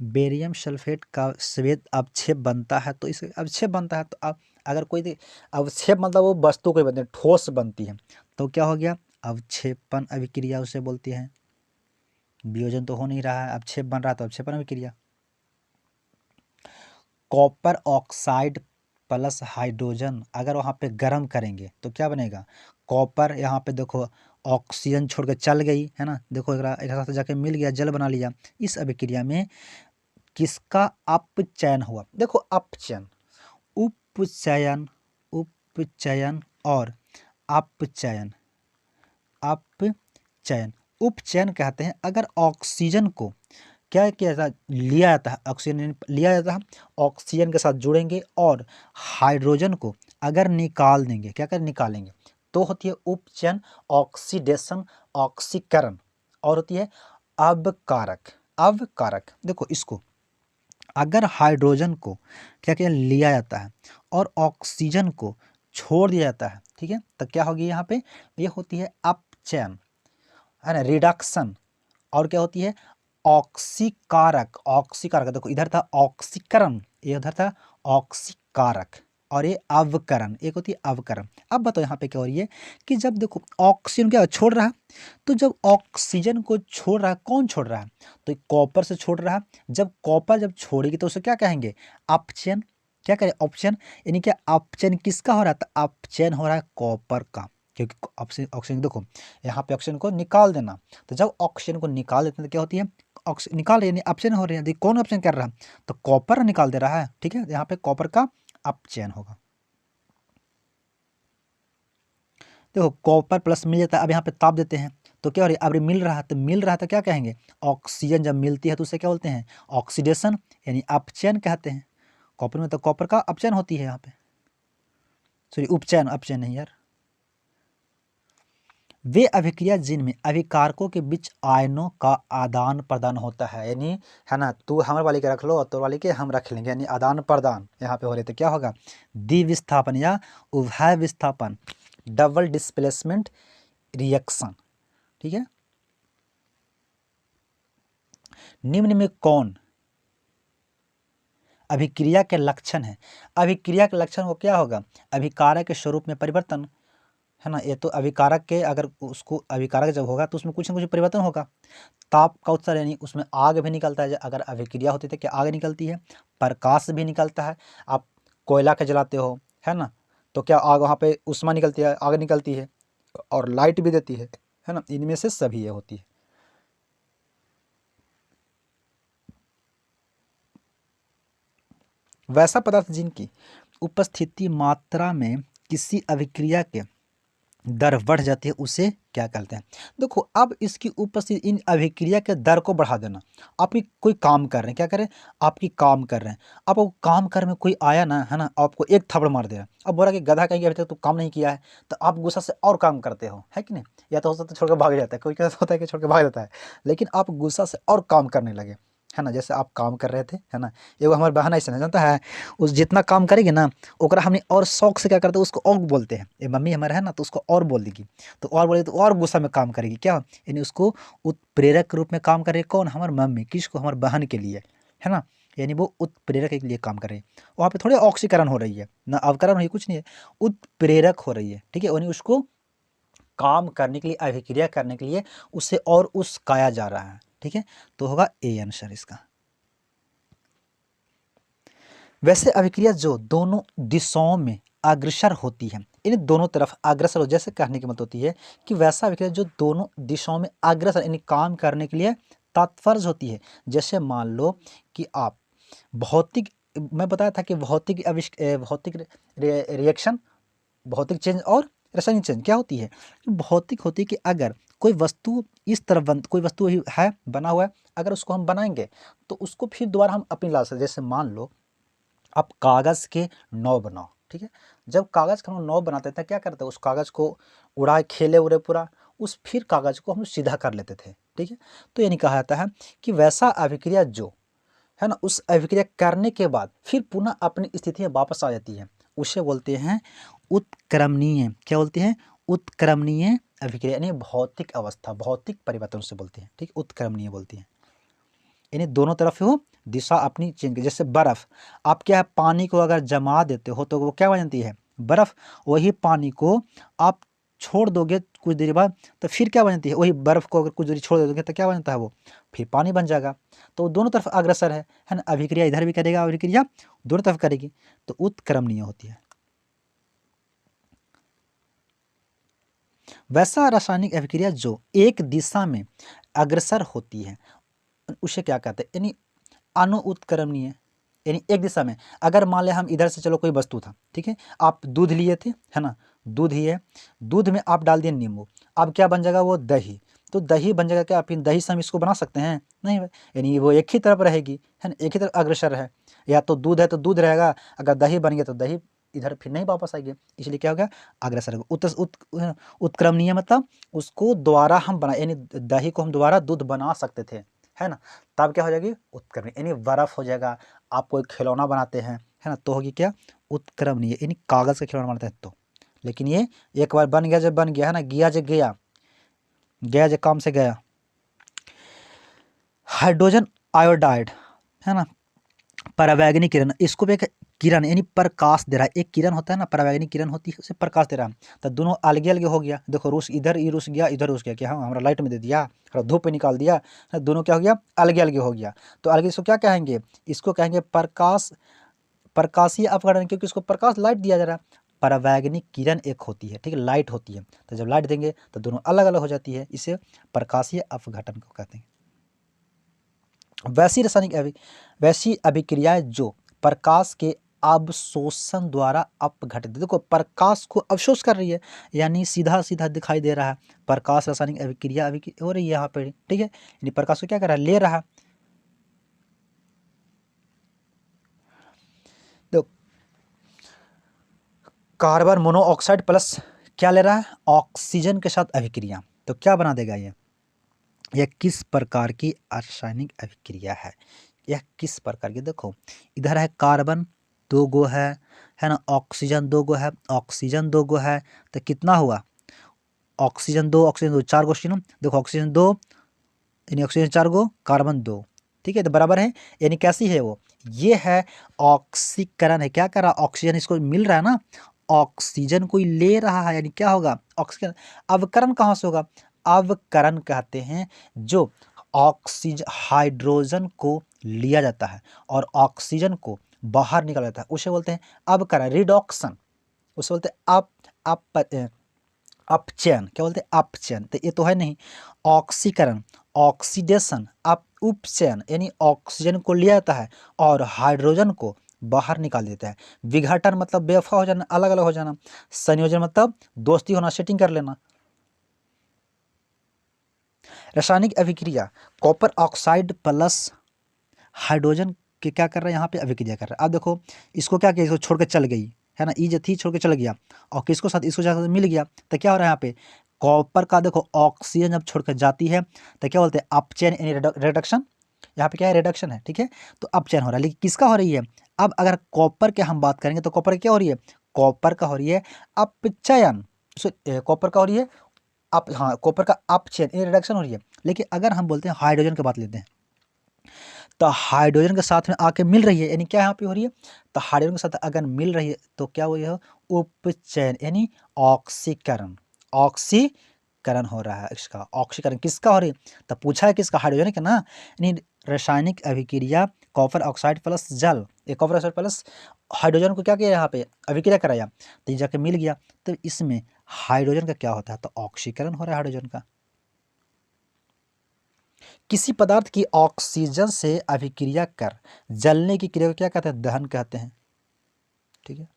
बेरियम सल्फेट का श्वेत अवक्षेप बनता है, तो इस अवक्षेप बनता है, तो अब अगर कोई अवक्षेप मतलब वो वस्तु कोई बनती है, ठोस बनती है, तो क्या हो गया, अवक्षेपण अभिक्रिया उसे बोलती है। वियोजन तो हो नहीं रहा है, अवक्षेप बन रहा है, तो अवक्षेपण अभिक्रिया। कॉपर ऑक्साइड प्लस हाइड्रोजन अगर वहाँ पे गर्म करेंगे तो क्या बनेगा, कॉपर यहाँ पे देखो ऑक्सीजन छोड़ के चल गई, है ना, देखो एक साथ जाके मिल गया, जल बना लिया, इस अभिक्रिया में किसका अपचयन हुआ, देखो अपचयन, उपचयन, उपचयन और अपचयन, अपचयन, उपचयन कहते हैं अगर ऑक्सीजन को क्या किया जाता है, लिया जाता है, ऑक्सीजन लिया जाता है, ऑक्सीजन के साथ जुड़ेंगे और हाइड्रोजन को अगर निकाल देंगे, क्या कर निकालेंगे, तो होती है उपचयन, ऑक्सीडेशन, ऑक्सीकरण, और होती है अवकारक, अवकारक। देखो इसको अगर हाइड्रोजन को क्या क्या लिया जाता है और ऑक्सीजन को छोड़ दिया जाता है, ठीक है, तो क्या होगी यहाँ पे, ये होती है अपचयन, है ना, रिडक्शन, और क्या होती है ऑक्सीकारक, ऑक्सीकारक, देखो इधर था ऑक्सीकरण, ये उधर था ऑक्सीकारक, और ये अवकरण, एक होती है अवकरण। अब बताओ यहाँ पे क्या हो रही है कि जब देखो ऑक्सीजन क्या छोड़ रहा है, तो जब ऑक्सीजन को छोड़ रहा है, कौन छोड़ रहा है, तो कॉपर से छोड़ रहा है, जब कॉपर जब छोड़ेगी तो उसे क्या कहेंगे, अपचयन, क्या करें अपचयन, यानी क्या अपचयन किसका हो रहा है, तो अपचयन हो रहा है कॉपर का, क्योंकि ऑक्सीजन देखो यहाँ पे ऑक्सीजन को निकाल देना, तो जब ऑक्सीजन को निकाल देते हैं तो क्या होती है निकाल रही है, यानी अपचयन हो रही है। देखिए कौन अपचयन कर रहा है, तो कॉपर निकाल दे रहा है, ठीक है, यहाँ पे कॉपर का अपचयन होगा। देखो कॉपर प्लस मिल जाता है, अब यहाँ पे ताप देते हैं तो क्या हो रही है, अब मिल रहा है, तो मिल रहा है तो क्या कहेंगे, ऑक्सीजन जब मिलती है तो उसे क्या बोलते हैं, ऑक्सीडेशन यानी अपचयन कहते हैं। कॉपर में तो कॉपर का अपचयन होती है यहाँ पे, सॉरी उपचयन, अपचयन नहीं यार। वे अभिक्रिया जिनमें अभिकारकों के बीच आयनों का आदान प्रदान होता है, यानी है ना, तू हमारे वाले के रख लो और तो वाले के हम रख लेंगे, यानी आदान प्रदान यहाँ पे हो रहे तो क्या होगा, द्विविस्थापन या उभय विस्थापन, डबल डिस्प्लेसमेंट रिएक्शन, ठीक है। निम्न में कौन अभिक्रिया के लक्षण है, अभिक्रिया के लक्षण को क्या होगा, अभिकारक के स्वरूप में परिवर्तन, है ना, ये तो अभिकारक के, अगर उसको अभिकारक जब होगा तो उसमें कुछ ना कुछ परिवर्तन होगा। ताप का उत्सर्जन यानी उसमें आग भी निकलता है, अगर अभिक्रिया होती है तो क्या आग निकलती है, प्रकाश भी निकलता है। आप कोयला के जलाते हो, है ना, तो क्या आग, वहाँ पे उष्मा निकलती है, आग निकलती है, और लाइट भी देती है ना, इनमें से सभी ये होती है। वैसा पदार्थ जिनकी उपस्थिति मात्रा में किसी अभिक्रिया के दर बढ़ जाती है उसे क्या कहते हैं। देखो अब इसकी उपस्थिति, इन अभिक्रिया के दर को बढ़ा देना। आप कोई काम कर रहे हैं, क्या करें, आपकी काम कर रहे हैं, अब वो काम कर में कोई आया ना, है ना, आपको एक थप्पड़ मार दिया, अब बोला कि गधा कहीं अभी तक तो काम नहीं किया है, तो आप गुस्सा से और काम करते हो, है कि नहीं, या तो हो सकता है छोड़ कर भाग जाता है, कोई कैसा होता है कि छोड़ कर भाग जाता है, लेकिन आप गुस्सा से और काम करने लगे, है ना, जैसे आप काम कर रहे थे, है ना, एगो हमारे बहन ऐसा जानता है, उस जितना काम करेगी ना ओकरा हमने और शौक से क्या करते हैं, उसको और बोलते हैं, ये मम्मी हमारा है ना, तो उसको और बोल देगी, तो और बोले तो और गुस्सा में काम करेगी, क्या, यानी उसको उत्प्रेरक के रूप में काम करे, कौन, हमारी मम्मी, किसको, हमारी बहन के लिए, है ना, यानी वो उत्प्रेरक के लिए काम कर रही है। वहाँ पे थोड़े ऑक्सीकरण हो रही है ना, अवकरण हुई कुछ नहीं है, उत्प्रेरक हो रही है, ठीक है, यानी उसको काम करने के लिए, अभिक्रिया करने के लिए उसे और उस्काया जा रहा है, ठीक है, तो होगा ए आंसर इसका। वैसे अभिक्रिया जो दोनों दिशाओं में अग्रसर होती है, इन दोनों तरफ अग्रसर हो, जैसे कहने की मतलब होती है कि वैसा अभिक्रिया जो दोनों दिशाओं में अग्रसर यानी काम करने के लिए तत्पर होती है। जैसे मान लो कि आप भौतिक, मैं बताया था कि भौतिक भौतिक रिएक्शन, भौतिक चेंज और रासायनिक चेंज क्या होती है, भौतिक होती है कि अगर कोई वस्तु इस तरफ कोई वस्तु है बना हुआ है, अगर उसको हम बनाएंगे तो उसको फिर दोबारा हम अपनी ला सकते, जैसे मान लो आप कागज़ के नाव बनाओ, ठीक है, जब कागज़ का हम नाव बनाते थे क्या करते, उस कागज़ को उड़ाए, खेले उड़े पूरा, उस फिर कागज़ को हम सीधा कर लेते थे, ठीक है, तो यानी कहा जाता है कि वैसा अभिक्रिया जो है ना, उस अभिक्रिया करने के बाद फिर पुनः अपनी स्थिति में वापस आ जाती है, उसे बोलते हैं उत्क्रमणीय, क्या बोलते हैं, उत्क्रमणीय अभिक्रिया, यानी भौतिक अवस्था, भौतिक परिवर्तन से बोलते हैं, ठीक, उत्क्रमणीय बोलते हैं, यानी दोनों तरफ हो दिशा अपनी चेंज। जैसे बर्फ़, आप क्या है, पानी को अगर जमा देते हो तो वो क्या बन जाती है, बर्फ़, वही पानी को आप छोड़ दोगे कुछ देर बाद तो फिर क्या बन जाती है, वही बर्फ़ को अगर कुछ देर छोड़ दोगे तो क्या बन जाता है, वो फिर पानी बन जाएगा। तो दोनों तरफ अग्रसर है ना, अभिक्रिया इधर भी करेगा, अभिक्रिया दोनों तरफ करेगी, तो उत्क्रमणीय होती है। वैसा रासायनिक अभिक्रिया जो एक दिशा में अग्रसर होती है उसे क्या कहते हैं, यानी अनुत्क्रमणीय, यानी एक दिशा में, अगर मान लें हम इधर से, चलो कोई वस्तु था, ठीक है, आप दूध लिए थे, है ना, दूध ही है, दूध में आप डाल दिए नींबू, अब क्या बन जाएगा, वो दही, तो दही बन जाएगा, क्या आप इन दही से हम इसको बना सकते हैं, नहीं, यानी वो एक ही तरफ रहेगी, है ना, एक ही तरफ अग्रसर है, या तो दूध है तो दूध रहेगा, अगर दही बन गया तो दही इधर फिर नहीं वापस आएगी, इसलिए क्या हो गया, अग्रसर उत्क्रमणीय, मतलब उसको दोबारा हम बना, यानी दही को हम दोबारा दूध बना सकते थे, है ना, तब क्या हो जाएगी, उत्क्रमणीय, यानी बर्फ हो जाएगा। आप कोई खिलौना बनाते हैं, है ना, तो होगी क्या, उत्क्रमणीय, यानी कागज़ का खिलौना बनाते हैं तो, लेकिन ये एक बार बन गया, जब बन गया, है ना, गया जो गया, गया जो काम से गया। हाइड्रोजन आयोडाइड, है ना, परावैंगनी किरण, इसको भी एक किरण यानी प्रकाश दे रहा है, एक किरण होता है ना, परावैंगनी किरण होती है, उसे प्रकाश दे रहा है, तो दोनों अलगे अलगे हो गया, देखो रुस इधर ही रुस गया, इधर रुस गया, क्या हाँ, हमारा लाइट में दे दिया, थोड़ा धूप पे निकाल दिया, दोनों क्या हो गया, अलगे अलगे हो गया, तो अलगे इसको क्या कहेंगे, इसको कहेंगे प्रकाश, प्रकाशीय अपकरण, क्योंकि इसको प्रकाश लाइट दिया जा रहा है। परावैंगनी किरण एक होती है, ठीक है, लाइट होती है, तो जब लाइट देंगे तो दोनों अलग अलग हो जाती है, इसे प्रकाशीय अपघटन को कहते हैं। वैसी अभिक्रियाएं जो प्रकाश के अवशोषण द्वारा अपघटित, देखो प्रकाश को अवशोष कर रही है, यानी सीधा सीधा दिखाई दे रहा है प्रकाश रासायनिक अभिक्रिया हो रही है यहाँ पे, ठीक है, यानी प्रकाश को क्या कर रहा है, ले रहा है। तो कार्बन मोनोऑक्साइड प्लस क्या ले रहा है, ऑक्सीजन के साथ अभिक्रिया, तो क्या बना देगा ये, यह किस प्रकार की रासायनिक अभिक्रिया है, यह किस प्रकार की, देखो इधर है कार्बन 2 गो है ना, ऑक्सीजन 2 गो है, ऑक्सीजन 2 गो है, तो कितना हुआ, ऑक्सीजन 2 4 गो ऑक्सीजन, देखो ऑक्सीजन 2 यानी ऑक्सीजन 4 गो, कार्बन 2, ठीक है, तो बराबर है, यानी कैसी है वो, ये है ऑक्सीकरण है, क्या कर रहा है, ऑक्सीजन इसको मिल रहा है ना, ऑक्सीजन कोई ले रहा है, यानी क्या होगा, ऑक्सीजन। अवकरण कहाँ से होगा, अवकरण कहते हैं जो ऑक्सीजन हाइड्रोजन को लिया जाता है और ऑक्सीजन को बाहर निकाला जाता है, उसे बोलते हैं अवकरण, रिडॉक्शन, उसे बोलते हैं अपचयन, क्या बोलते हैं अपचयन, तो ये तो है नहीं, ऑक्सीकरण, ऑक्सीडेशन, उपचयन, यानी ऑक्सीजन को लिया जाता है और हाइड्रोजन को बाहर निकाल देता है, विघटन मतलब बेवफा हो जाना, अलग अलग हो जाना, संयोजन मतलब दोस्ती होना, सेटिंग कर लेना। रासायनिक अभिक्रिया कॉपर ऑक्साइड प्लस हाइड्रोजन के क्या कर रहा है, यहाँ पे अभिक्रिया कर रहा है। अब देखो इसको क्या किया, इसको छोड़ के चल गई है ना, ई जो थी छोड़ के चल गया और किसको साथ, इसको जाकर मिल गया, तो क्या हो रहा है यहाँ पे, कॉपर का देखो ऑक्सीजन जब छोड़ कर जाती है तो क्या बोलते हैं अपचयन, यानी रिडक्शन, यहाँ पे क्या है, रिडक्शन है, ठीक है, तो अपचयन हो रहा है, लेकिन किसका हो रही है, अब अगर कॉपर के हम बात करेंगे तो कॉपर क्या हो रही है, कॉपर का हो रही है अपचयन, कॉपर का हो रही है हाँ कॉपर का अपचयन, यानी रिडक्शन हो रही है, लेकिन अगर हम बोलते हैं हाइड्रोजन की बात लेते हैं, तो हाइड्रोजन के साथ में आके मिल रही है, यानी क्या यहाँ पे हो रही है, तो हाइड्रोजन के साथ अगर मिल रही है तो क्या हो रही है, उपचयन, यानी ऑक्सीकरण, ऑक्सीकरण हो रहा है, इसका ऑक्सीकरण किसका हो रही है, तो पूछा है किसका, हाइड्रोजन का ना, यानी रासायनिक अभिक्रिया कॉपर ऑक्साइड प्लस जल, एक कॉपर ऑक्साइड प्लस हाइड्रोजन को क्या किया यहाँ पे अभिक्रिया कराया, तो ये जाके मिल गया, तो इसमें हाइड्रोजन का क्या होता है, तो ऑक्सीकरण हो रहा है हाइड्रोजन का। किसी पदार्थ की ऑक्सीजन से अभिक्रिया कर जलने की क्रिया को क्या कहते हैं, दहन कहते हैं, ठीक है।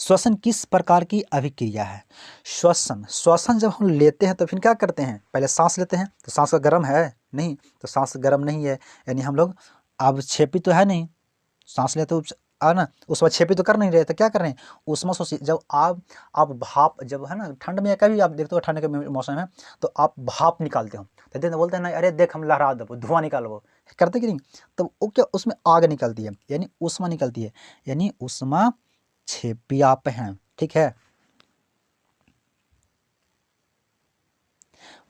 श्वसन किस प्रकार की अभिक्रिया है, श्वसन जब हम लेते हैं तो फिर क्या करते हैं, पहले सांस लेते हैं, तो सांस का गर्म है नहीं, तो सांस गर्म नहीं है, यानी हम लोग अवक्षेपी तो है नहीं, सांस लेते है ना, उसमें छेपी तो कर नहीं रहे, तो क्या कर रहे हैं, उसमें जब आप भाप, जब है ना ठंड में कभी आप देखते हो ठंड के मौसम में, तो आप भाप निकालते हो, तो बोलते हैं ना, अरे देख हम लहरा दो, धुआं निकालो, करते कि नहीं, तो वो क्या उसमें आग निकलती है, यानी उष्मा निकलती है, यानी उष्मा छेपी आप हैं, ठीक है।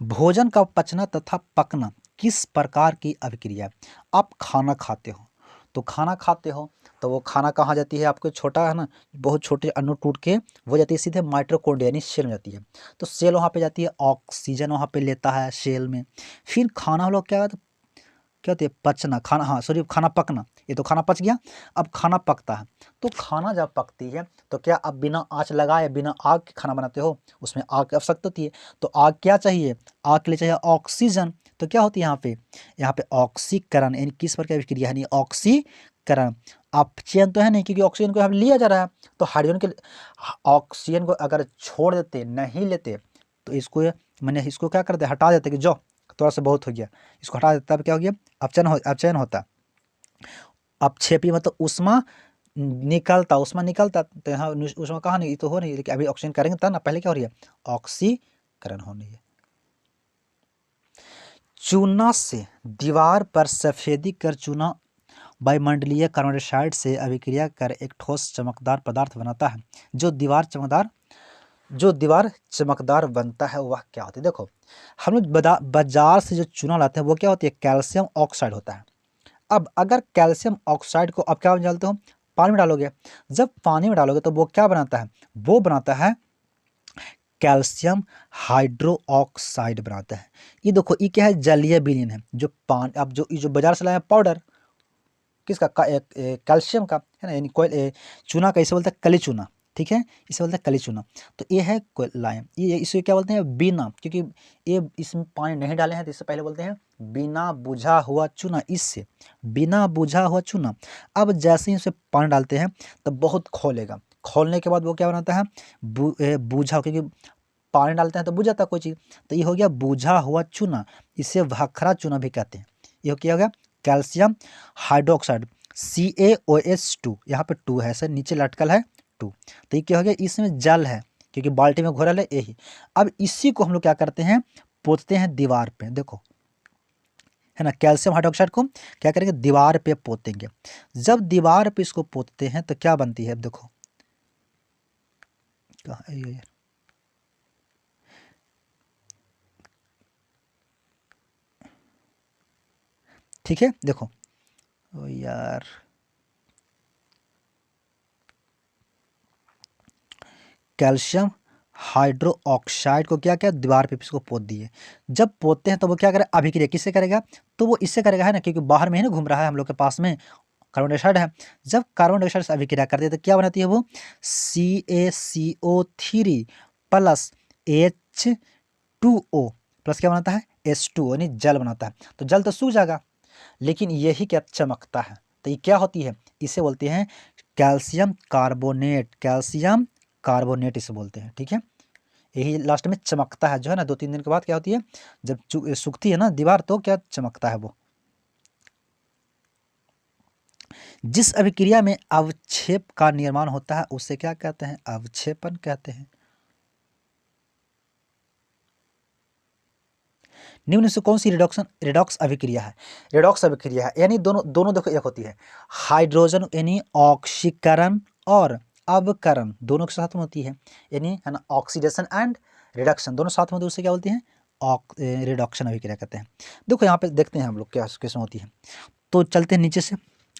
भोजन का पचना तथा पकना किस प्रकार की अभिक्रिया है, आप खाना खाते हो, तो खाना खाते हो तो वो खाना कहाँ जाती है, आपको छोटा है ना, बहुत छोटे अणु टूट के वो जाती है सीधे माइटोकॉन्ड्रिया यानी सेल में जाती है, तो सेल वहाँ पे जाती है, ऑक्सीजन वहाँ पे लेता है सेल में, फिर खाना हम लोग क्या होती है, पचना, खाना, हाँ सॉरी खाना पकना, ये तो खाना पच गया, अब खाना पकता है, तो खाना जब पकती है तो क्या आप बिना आँच लगाए बिना आग के खाना बनाते हो, उसमें आग की आवश्यकता होती है, तो आग क्या चाहिए, आग के लिए चाहिए ऑक्सीजन, तो क्या होती है यहाँ पे ऑक्सीकरण, यानी किस प्रकार की क्रिया है, ऑक्सीकरण, अपचयन तो है नहीं क्योंकि ऑक्सीजन को हम लिया जा रहा है, तो हाइड्रोजन के ऑक्सीजन को अगर छोड़ देते, नहीं लेते, तो इसको मैंने इसको क्या करते, हटा देते कि जो थोड़ा सा बहुत हो गया, इसको हटा देता, तब क्या हो गया, अपचयन होता, अपक्षेपी मतलब उष्मा निकलता, तो यहाँ उष्मा कहाँ नहीं, तो हो नहीं, लेकिन अभी ऑक्सीजन करेंगे तब ना, पहले क्या हो रही है, ऑक्सीकरण हो रही है। चूना से दीवार पर सफेदी कर चूना वायुमंडलीय कार्बन डाइऑक्साइड से अभिक्रिया कर एक ठोस चमकदार पदार्थ बनाता है, जो दीवार चमकदार बनता है वह क्या होती है, देखो हम लोग बाजार से जो चूना लाते हैं वो क्या होती है, कैल्शियम ऑक्साइड होता है। अब अगर कैल्शियम ऑक्साइड को अब क्या डालते हो, पानी में डालोगे, जब पानी में डालोगे तो वो क्या बनाता है, वो बनाता है कैल्शियम हाइड्रो ऑक्साइड बनाता है। ये देखो ये क्या है, जलीय विलीन है, जो पानी अब जो बाजार से लाया पाउडर किसका कैल्शियम का है ना, यानी चूना कैसे बोलते हैं, कली चूना, ठीक है, इसे बोलते हैं कली चूना। तो ये है लाइम, ये इसे क्या बोलते हैं, बिना, क्योंकि ये इसमें पानी नहीं डाले हैं तो इससे पहले बोलते हैं बिना बुझा हुआ चूना, इससे बिना बुझा हुआ चूना। अब जैसे ही इसे पानी डालते हैं तो बहुत खोलेगा, खोलने के बाद वो क्या बनाता है, बूझा, क्योंकि पानी डालते हैं तो बुझ जाता है कोई चीज़, तो ये हो गया बूझा हुआ चूना, इसे भखरा चूना भी कहते हैं। ये क्या हो गया, कैल्शियम हाइड्रोक्साइड CaOH2, यहाँ पे 2 है सर, नीचे लटकल है 2, तो ये क्या हो गया, इसमें जल है क्योंकि बाल्टी में घोरल है यही। अब इसी को हम लोग क्या करते हैं, पोतते हैं दीवार पे, देखो है ना, कैल्शियम हाइड्रोक्साइड को क्या करेंगे, दीवार पे पोतेंगे। जब दीवार पे इसको पोतते हैं तो क्या बनती है, देखो कहाँ है ये, ठीक है, देखो ओ यार, कैल्शियम हाइड्रो ऑक्साइड को क्या क्या दीवार पे इसको पोत दिए। जब पोतते हैं तो वो क्या करे, अभिक्रिया किससे करेगा, तो वो इससे करेगा, है ना, क्योंकि बाहर में ही ना घूम रहा है, हम लोग के पास में कार्बन डाइऑक्साइड है। जब कार्बन डाइऑक्साइड से अभिक्रिया करती है तो क्या बनाती है वो, CaCO3 प्लस H2O प्लस क्या बनाता है, H2O, यानी जल बनाता है। तो जल तो सूख जाएगा, लेकिन यही क्या चमकता है, तो ये क्या होती है, इसे बोलते हैं कैल्शियम कार्बोनेट, कैल्शियम कार्बोनेट इसे बोलते हैं, ठीक है। यही लास्ट में चमकता है, जो है ना, 2-3 दिन के बाद क्या होती है, जब सूखती है ना दीवार तो क्या चमकता है वो। जिस अभिक्रिया में अवक्षेप का निर्माण होता है उसे क्या कहते हैं, अवक्षेपन कहते हैं। निम्न से कौन सी रिडॉक्स अभिक्रिया है, रिडॉक्स अभिक्रिया है, यानी दोनों दोनों देखो एक होती है हाइड्रोजन, यानी ऑक्सीकरण और अवकरण दोनों के साथ में होती है, यानी है ना, ऑक्सीडेशन एंड रिडक्शन दोनों साथ में होती है, उसे क्या बोलते हैं, रिडक्शन अभिक्रिया कहते हैं। देखो यहाँ पे देखते हैं हम लोग क्या कैसे होती है। तो चलते हैं नीचे से,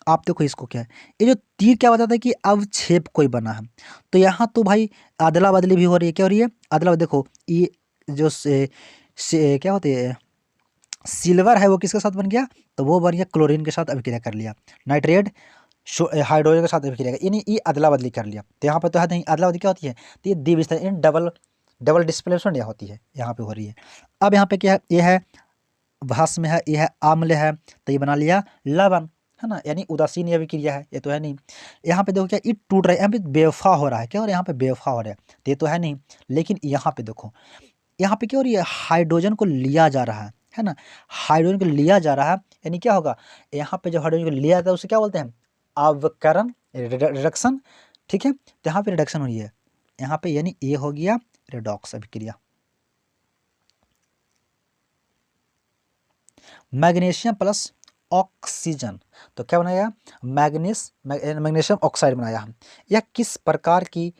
आप देखो इसको क्या है, ये जो तीर क्या बताता है कि अवक्षेप कोई बना है, तो यहाँ तो भाई अदला बदली भी हो रही है, क्या हो रही है, अदला, देखो ये जो से क्या होते हैं, सिल्वर है वो किसके साथ बन गया, तो वो बन गया क्लोरीन के साथ अभिक्रिया कर लिया, नाइट्रेट हाइड्रोजन के साथ अभिक्रिया कर, यानी ये अदला बदली कर लिया। तो यहाँ पे तो है नहीं, अदला बदली क्या होती है, तो ये द्विविस्तार इन डबल डबल डिस्प्लेसमेंट यह होती है, यहाँ पे हो रही है। अब यहाँ पे क्या है, ये है भस्म है, ये है अम्ल है, तो ये बना लिया लवण, है ना, यानी उदासीन ये अभिक्रिया है, ये तो है नहीं। यहाँ पे देखो क्या, ये टूट रहा है, यहाँ पे बेवफा हो रहा है, क्या हो रहा है, यहाँ पे बेवफा हो रहा है, तो ये तो है नहीं। लेकिन यहाँ पे देखो, यहाँ पे क्या हो रही है, हाइड्रोजन को लिया जा रहा है ना, हाइड्रोजन को लिया जा रहा है, यानी क्या होगा, यहाँ पे जब हाइड्रोजन को लिया जाता है उसे क्या बोलते हैं, अवकरण, रिडक्शन, ठीक है। तो यहाँ पे रिडक्शन हो रही है, यहाँ पे, यानी ये हो गया रिडॉक्स अभिक्रिया। मैग्नीशियम प्लस ऑक्सीजन, तो क्या बनाया, मैग्नीशियम ऑक्साइड बनाया हम। यह किस प्रकार की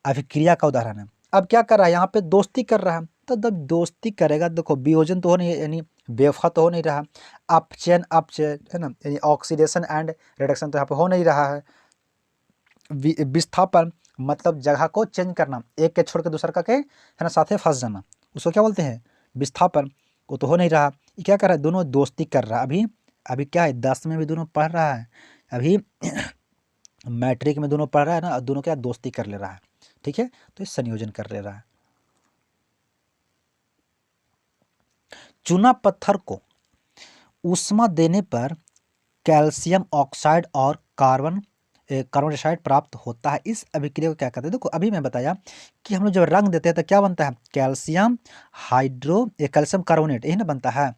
अभिक्रिया का उदाहरण है। अब क्या कर रहा है, यहाँ पे दोस्ती कर रहा है, तो जब दोस्ती करेगा देखो वियोजन तो हो नहीं, यानी बेवफा तो हो नहीं रहा, अपचयन अपचयन, है ना, यानी ऑक्सीडेशन एंड रिडक्शन तो यहाँ पे हो नहीं रहा है। विस्थापन मतलब जगह को चेंज करना, एक के छोड़ के दूसरा का के, है ना, साथे फंस जाना, उसको क्या बोलते हैं, विस्थापन, वो तो हो नहीं रहा। ये क्या कर रहा है, दोनों दोस्ती कर रहा है, अभी अभी क्या है, 10 में भी दोनों पढ़ रहा है, अभी मैट्रिक में दोनों पढ़ रहा है ना, दोनों क्या दोस्ती कर ले रहा है, ठीक है, तो ये संयोजन कर ले रहा है। चूना पत्थर को ऊष्मा देने पर कैल्शियम ऑक्साइड और कार्बन डाइऑक्साइड प्राप्त होता है। इस अभिक्रिया को क्या कहते हैं, देखो अभी मैं बताया कि हम लोग जब रंग देते हैं तो क्या बनता है, कैल्शियम कैल्शियम कार्बोनेट, यही ना बनता है,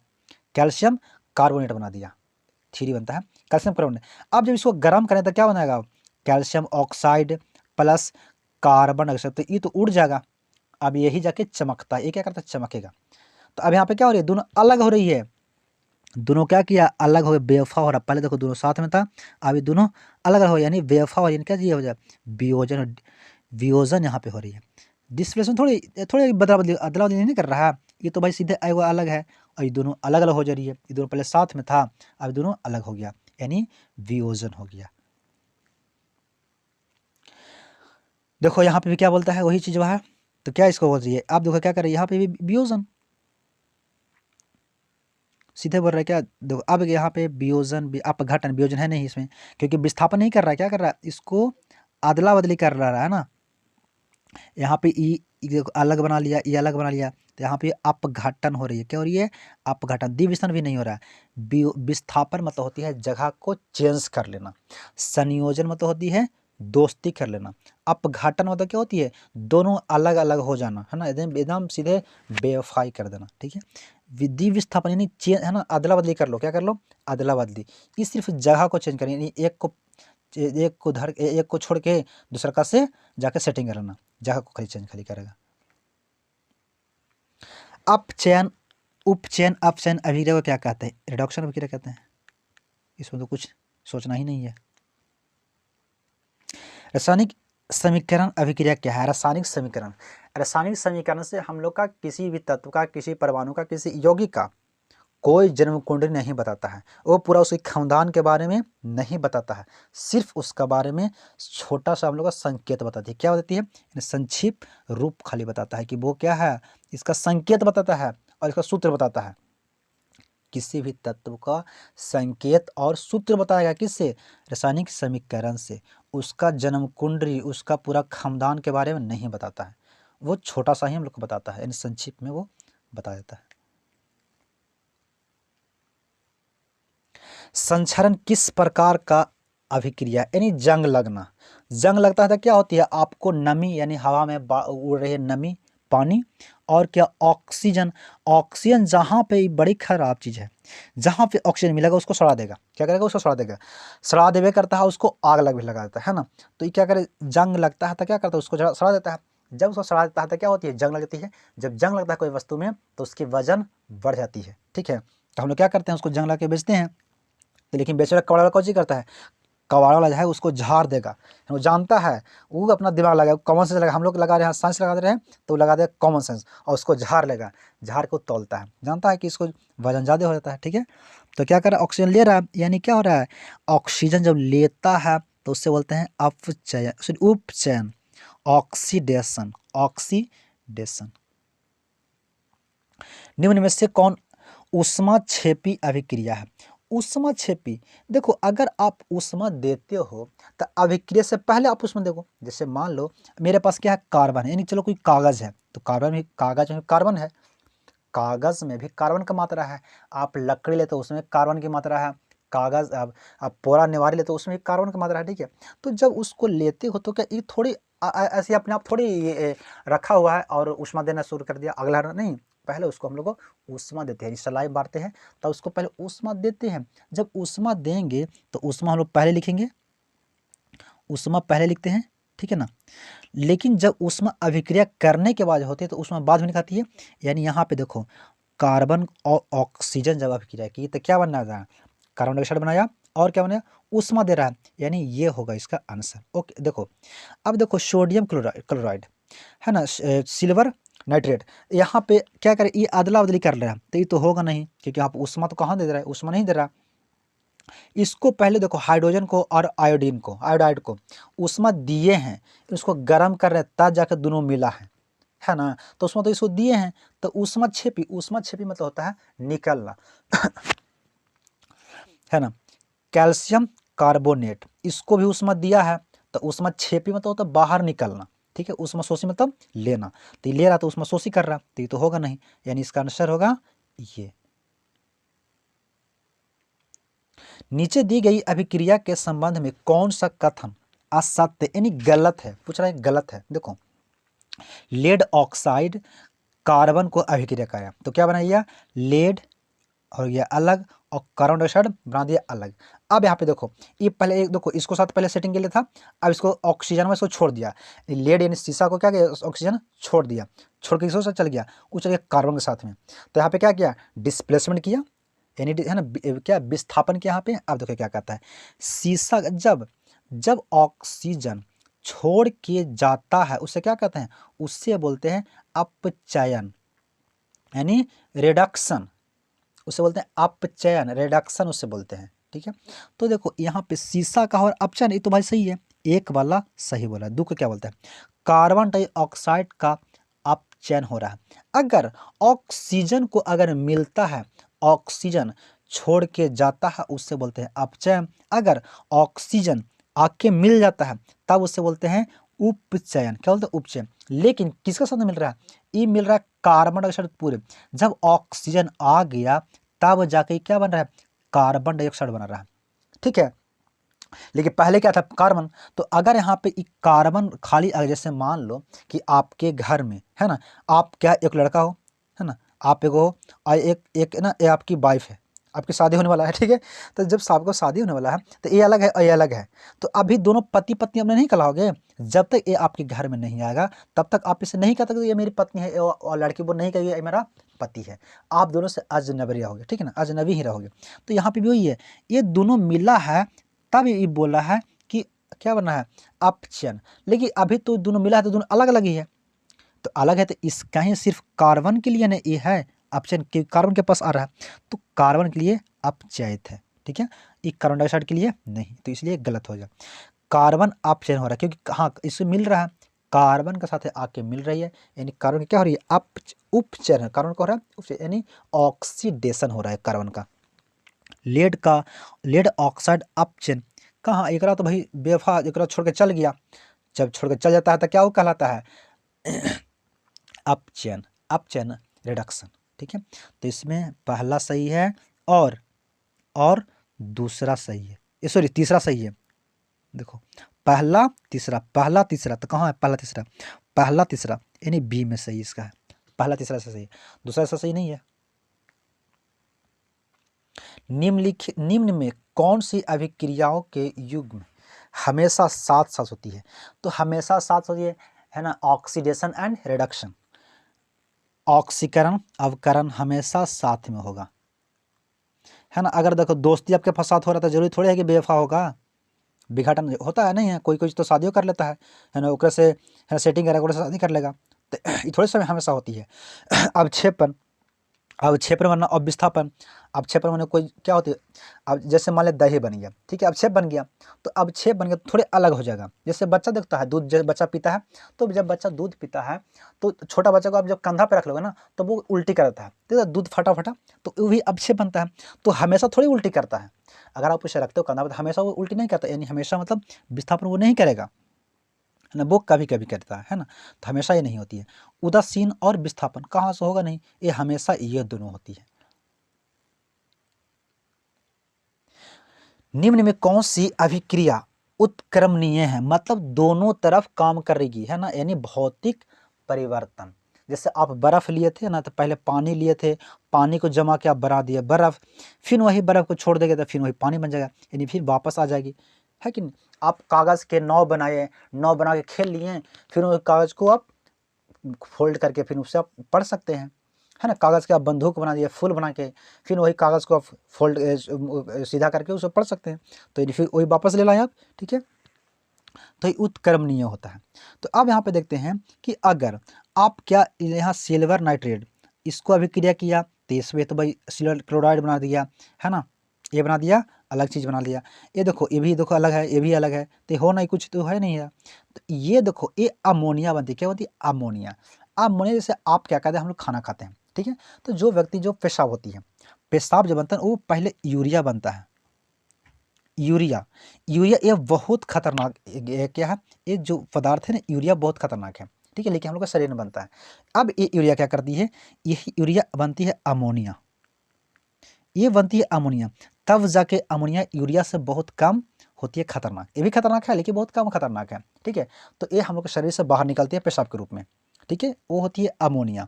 कैल्शियम कार्बोनेट बना दिया, 3 बनता है कैल्शियम कार्बोनेट। अब जब इसको गर्म करें तो क्या बनाएगा, calcium oxide plus carbon dioxide, तो ये तो उड़ जाएगा, अब यही जाके चमकता है, ये क्या करता है, चमकेगा। तो अब यहाँ पे क्या हो रही है, दोनों अलग हो रही है, दोनों क्या किया, अलग हो गए, बेवफा हो रहा, पहले देखो दोनों साथ में था, अभी दोनों अलग अलग हो, यानी बेवफा हो, यानी क्या ये हो जाए, वियोजन, वियोजन यहाँ पे हो रही है। डिस्प्लेसमेंट थोड़ी थोड़ी अदला बदली नहीं कर रहा है, ये तो भाई सीधे अलग है, और ये दोनों अलग अलग हो जा रही है, ये दोनों पहले साथ में था, अब दोनों अलग हो गया, यानी वियोजन हो गया। देखो यहाँ पे भी क्या बोलता है, वही चीज़ वहाँ, तो क्या इसको बोल रही है, आप देखो क्या कर रही है, यहाँ पे भी वियोजन, सीधे बोल रहा है क्या, देखो अब यहाँ पे वियोजन अपघटन, वियोजन है नहीं इसमें, क्योंकि विस्थापन नहीं कर रहा है, क्या कर रहा है, इसको अदला बदली कर रहा है ना, यहाँ पे ई देखो अलग बना लिया, ई अलग बना लिया, तो यहाँ पे अपघटन हो रही है। क्या हो रही है? अपघटन। द्विविषण भी नहीं हो रहा है। विस्थापन मतलब होती है जगह को चेंज कर लेना। संयोजन मतलब होती है दोस्ती कर लेना। अपघटन मतलब क्या होती है? दोनों अलग अलग हो जाना, है ना, एकदम एकदम सीधे बेवफाई कर देना। ठीक है, द्विविस्थापन यानी चेंज, है ना, अदला बदली कर लो। क्या कर लो? अदला बदली। ये सिर्फ जगह को चेंज करें, यानी एक को छोड़ के दूसरा का से जाके सेटिंग कर लेना, जगह को खाली चेंज खाली करेगा। अपचयन, उपचयन, अपचयन अभिक्रिया को क्या कहते हैं? रिडक्शन अभिक्रिया कहते हैं। इसमें तो कुछ सोचना ही नहीं है। रासायनिक समीकरण अभिक्रिया क्या है? रासायनिक समीकरण, रासायनिक समीकरण से हम लोग का किसी भी तत्व का, किसी परमाणु का, किसी यौगिक का कोई जन्म कुंडली नहीं बताता है। वो पूरा उसके खानदान के बारे में नहीं बताता है, सिर्फ उसका बारे में छोटा सा हम लोग का संकेत बताती है। क्या बताती है? संक्षिप्त रूप खाली बताता है कि वो क्या है, इसका संकेत बताता है और इसका सूत्र बताता है। किसी भी तत्व का संकेत और सूत्र बताएगा किससे? रासायनिक समीकरण से। उसका जन्म कुंडली, उसका पूरा खानदान के बारे में नहीं बताता है, वो छोटा सा ही हम लोग को बताता है, यानी संक्षिप्त में वो बता देता है। संक्षरण किस प्रकार का अभिक्रिया? यानी जंग लगना। जंग लगता है तो क्या होती है? आपको नमी, यानी हवा में उड़ रही है नमी, पानी, और क्या? ऑक्सीजन। ऑक्सीजन जहाँ पे बड़ी खराब चीज़ है, जहाँ पे ऑक्सीजन मिलेगा उसको सड़ा देगा। क्या करेगा? उसको सड़ा देगा। सड़ा देवे करता है, उसको आग लग भी लगा देता है ना। तो ये क्या करे? जंग लगता है तो क्या करता है? उसको सड़ा देता है। जब उसको सड़ा देता है तो क्या होती है? जंग लगती है। जब जंग लगता है कोई वस्तु में तो उसकी वजन बढ़ जाती है। ठीक है, तो हम लोग क्या करते हैं? उसको जंग लगा के बेचते हैं। तो लेकिन बेचारा कबाड़ वाला कौन सी करता है? कबाड़ वाला जो है उसको झाड़ देगा। वो जानता है, वो अपना दिमाग लगाएगा, कॉमन सेंस लगा। हम लोग लगा रहे हैं साइंस लगा दे रहे हैं, तो लगा दे कॉमन सेंस, और उसको झाड़ लेगा। झाड़ को तौलता है, जानता है कि इसको वजन ज़्यादा हो जाता है। ठीक है, तो क्या कर रहा है? ऑक्सीजन ले रहा है, यानी क्या हो रहा है? ऑक्सीजन जब लेता है तो उससे बोलते हैं अपचयन, उपचयन, ऑक्सीडेशन, ऑक्सीडेशन। निम्न में से कौन ऊष्माक्षेपी अभिक्रिया है? ऊष्माक्षेपी, देखो अगर आप ऊष्मा देते हो तो अभिक्रिया से पहले आप ऊष्मा देखो। जैसे मान लो मेरे पास क्या है? कार्बन है, यानी चलो कोई कागज़ है, तो कार्बन में, कागज में कार्बन है, कागज़ में भी कार्बन का मात्रा है। आप लकड़ी लेते हो उसमें कार्बन की मात्रा है। कागज़ आप पोरा निवारी लेते हो उसमें भी कार्बन की मात्रा है। ठीक है, तो जब उसको लेते हो तो क्या ये थोड़ी ऐसे अपने आप थोड़ी रखा हुआ है और ऊष्मा देना शुरू कर दिया, अगला नहीं। पहले उसको हम लोग को ऊष्मा देते हैं, सलाई मारते हैं तो उसको पहले ऊष्मा देते हैं। जब ऊष्मा देंगे तो ऊष्मा हम लोग पहले लिखेंगे, ऊष्मा पहले लिखते हैं। ठीक है ना, लेकिन जब ऊष्मा अभिक्रिया करने के बाद होती है तो ऊष्मा बाद में निकलती है। यानी यहाँ पे देखो, कार्बन और ऑक्सीजन जब अभिक्रिया की तो क्या बनना था? कार्बन डाइऑक्साइड बनाया और क्या बनाया? ऊष्मा दे रहा है, यानी ये होगा इसका आंसर। ओके, देखो अब देखो सोडियम क्लोराइड है ना, सिल्वर नाइट्रेट, यहाँ पे क्या करें? ये अदला बदली कर रहा है, तो ये तो होगा नहीं, क्योंकि आप ऊष्मा तो कहाँ दे रहा है? ऊष्मा नहीं दे रहा। इसको पहले देखो, हाइड्रोजन को और आयोडीन को, आयोडाइड को ऊष्मा दिए हैं, उसको गर्म कर रहे हैं तब जाकर दोनों मिला है ना। तो उसमें तो इसको दिए हैं, तो ऊष्माक्षेपी, ऊष्माक्षेपी मतलब होता है निकलना है ना। कैल्शियम कार्बोनेट, इसको भी ऊष्मा दिया है, तो ऊष्माक्षेपी मतलब होता है बाहर निकलना। ठीक है, ऊष्माशोषी मतलब लेना, तो ये ले रहा तो ऊष्माशोषी कर रहा, तो ये तो होगा नहीं, यानी इसका आंसर होगा ये। नीचे दी गई अभिक्रिया के संबंध में कौन सा कथन असत्य यानी गलत है? पूछ रहा है गलत है। देखो, लेड ऑक्साइड कार्बन को अभिक्रिया कराया तो क्या बनाया? लेड और ये अलग, और कार्बन डाइऑक्साइड बना दिया अलग। अब यहाँ पे देखो, ये पहले एक देखो, इसको साथ पहले सेटिंग के लिए था, अब इसको ऑक्सीजन में इसको छोड़ दिया। लेड यानी शीशा को क्या किया? ऑक्सीजन छोड़ दिया, छोड़ के इसको साथ चल गया, वो चल गया कार्बन के साथ में। तो यहाँ पे क्या किया? डिस्प्लेसमेंट किया, यानी है ना, क्या विस्थापन किया यहाँ पे। अब देखो क्या कहता है, शीशा जब जब ऑक्सीजन छोड़ के जाता है उससे क्या कहते हैं? उससे बोलते हैं अपचयन, यानी रिडक्शन, उसे बोलते हैं अपचयन, रिडक्शन उससे बोलते हैं। ठीक है, तो देखो यहाँ पे शीशा का और अपचयन, ये तो भाई सही है, एक वाला सही बोला। दो को क्या बोलते हैं? कार्बन डाइऑक्साइड का अपचयन हो रहा है। अगर ऑक्सीजन को अगर मिलता है, ऑक्सीजन छोड़ के जाता है, उससे बोलते हैं अपचयन। अगर ऑक्सीजन आके मिल जाता है तब उससे बोलते हैं उपचयन, क्या बोलते हैं उपचयन। लेकिन किसका साथ मिल रहा है, ये मिल रहा है कार्बन डाइऑक्साइड पूरे। जब ऑक्सीजन आ गया तब जाके क्या बन रहा है, कार्बन डाइऑक्साइड बन रहा है, ठीक है। लेकिन पहले क्या था, कार्बन। तो अगर यहाँ पे एक कार्बन खाली अगर जैसे मान लो कि आपके घर में है ना, आप क्या एक लड़का हो, है ना, आप एक हो और एक एक ना ये आपकी वाइफ है, आपकी शादी होने वाला है, ठीक है। तो जब आपको शादी होने वाला है तो ये अलग है और ये अलग है, तो अभी दोनों पति पत्नी अपने नहीं कहलाओगे। जब तक ये आपके घर में नहीं आएगा तब तक आप इसे नहीं कह सकते ये मेरी पत्नी है, और लड़की वो नहीं कहेगी ये मेरा पति है। आप दोनों से अजनबी रहोगे, ठीक है ना, अजनबी ही रहोगे। तो यहाँ पे भी वही है, ये दोनों मिला है तब ये बोला है कि क्या बना है, अपचयन। लेकिन अभी तो दोनों मिला है तो दोनों अलग अलग ही है, तो अलग है तो इसका ही सिर्फ कार्बन के लिए ना ये है अपचयन, के कार्बन के पास आ रहा है तो कार्बन के लिए अपचयित है, ठीक है। ये कार्बन डाइऑक्साइड के लिए नहीं, तो इसलिए गलत हो गया। कार्बन अपचयन हो रहा है क्योंकि हाँ इससे मिल रहा है, कार्बन के साथ आके मिल रही है, यानी कार्बन की क्या हो रही है, उपचयन। कार्बन को हो रहा है उपचयन, यानी ऑक्सीडेशन हो रहा है कार्बन का। लेड ऑक्साइड अपचयन कहाँ, एक तो भाई बेवफा एक छोड़ के चल गया, जब छोड़ के चल जाता है तो क्या वो कहलाता है, अपचयन, अपचयन रिडक्शन, ठीक है। तो इसमें पहला सही है और दूसरा सही है, सॉरी तीसरा सही है। देखो पहला तीसरा तो कहाँ है, पहला तीसरा यानी बी में सही इसका है, पहला तीसरा से सही है, दूसरा ऐसा सही नहीं है। निम्न में कौन सी अभिक्रियाओं के युग्म हमेशा साथ साथ होती है, तो हमेशा साथ होती है ना, ऑक्सीडेशन एंड रिडक्शन। ऑक्सीकरण अवकरण हमेशा साथ में होगा, है ना। अगर देखो दोस्ती आपके पास साथ हो रहा था, जरूरी थोड़ी है कि बेवफा होगा, विघटन होता है नहीं है, कोई कोई तो शादियों कर लेता है ना, ओकरे से है सेटिंग करेगा, ओकरे से शादी कर लेगा, तो ये थोड़े समय हमेशा होती है। अवक्षेपण वरना और विस्थापन। अवक्षेपण माने कोई क्या होती है, अब जैसे मान लें दही बन गया, ठीक है, अवक्षेप बन गया, तो अवक्षेप बन गया तो थोड़े अलग हो जाएगा। जैसे बच्चा देखता है दूध, जब बच्चा पीता है, तो जब बच्चा दूध पीता है तो छोटा बच्चा को आप जब कंधा पे रख लोगे ना तो वो उल्टी करता है, ठीक है, दूध फटा तो वही अवक्षेप बनता है। तो हमेशा थोड़ी उल्टी करता है, अगर आप उसे रखते हो कंधा पे तो हमेशा वो उल्टी नहीं करता, यानी हमेशा मतलब विस्थापन वो नहीं करेगा, है ना, वो कभी कभी करता है ना, तो हमेशा ये नहीं होती है। उदासीन और विस्थापन कहाँ से होगा, नहीं, ये हमेशा ये दोनों होती है। निम्न में कौन सी अभिक्रिया उत्क्रमणीय है, मतलब दोनों तरफ काम करेगी, है ना, यानी भौतिक परिवर्तन। जैसे आप बर्फ लिए थे ना, तो पहले पानी लिए थे, पानी को जमा के आप बना दिए बर्फ, फिर वही बर्फ को छोड़ देंगे तो फिर वही पानी बन जाएगा, यानी फिर वापस आ जाएगी, है कि नहीं। आप कागज़ के नाव बनाए, नाव बना के खेल लिए, फिर उस कागज़ को आप फोल्ड करके फिर उससे आप पढ़ सकते हैं, है ना। कागज़ के आप बंदूक बना दिए, फूल बना के, फिर वही कागज़ को आप फोल्ड सीधा करके उसे पढ़ सकते हैं, तो ये फिर वही वापस ले लाएं आप, ठीक है। तो ये उत्क्रमणीय होता है। तो अब यहाँ पे देखते हैं कि अगर आप क्या यहाँ सिल्वर नाइट्रेट इसको अभिक्रिया किया तो इसमें तो भाई सिल्वर क्लोराइड बना दिया, है ना, ये बना दिया, अलग चीज़ बना दिया। ये देखो ये भी देखो अलग है, ये भी अलग है, तो हो नहीं कुछ तो है नहीं है। तो ये देखो ये अमोनिया बनती है, क्या बनती है, अमोनिया। अमोनिया जैसे आप क्या कहते हैं, हम लोग खाना खाते हैं, ठीक है, तो जो व्यक्ति जो पेशाब होती है, पेशाब जो बनता है वो पहले यूरिया बनता है, यूरिया। यूरिया ये बहुत खतरनाक ये क्या है, ये जो पदार्थ है ना यूरिया बहुत खतरनाक है, ठीक है, लेकिन हम लोग का शरीर में बनता है। अब ये यूरिया क्या करती है, ये यूरिया बनती है अमोनिया, ये बनती है अमोनिया, तब जाके अमोनिया यूरिया से बहुत कम होती है, खतरनाक, ये भी खतरनाक है लेकिन बहुत कम खतरनाक है, ठीक है। तो ये हम लोग के शरीर से बाहर निकलती है पेशाब के रूप में, ठीक है, वो होती है अमोनिया।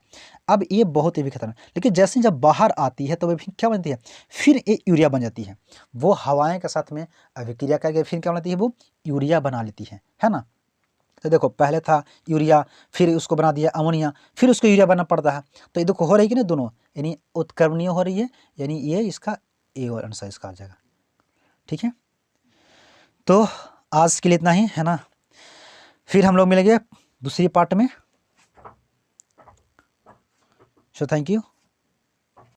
अब ये बहुत ही भी खतरनाक, लेकिन जैसे जब बाहर आती है तो वो फिर क्या बनती है, फिर ये यूरिया बन जाती है, वो हवाएं के साथ में अभिक्रिया करके फिर क्या बनाती है, वो यूरिया बना लेती है ना। तो देखो पहले था यूरिया, फिर उसको बना दिया अमोनिया, फिर उसको यूरिया बनना पड़ता है, तो ये देखो हो रही है कि ना दोनों, यानी उत्क्रमणीय हो रही है, यानी ये इसका ए और आंसर इसका आ जाएगा, ठीक है। तो आज के लिए इतना ही, है ना, फिर हम लोग मिलेंगे दूसरी पार्ट में। So thank you.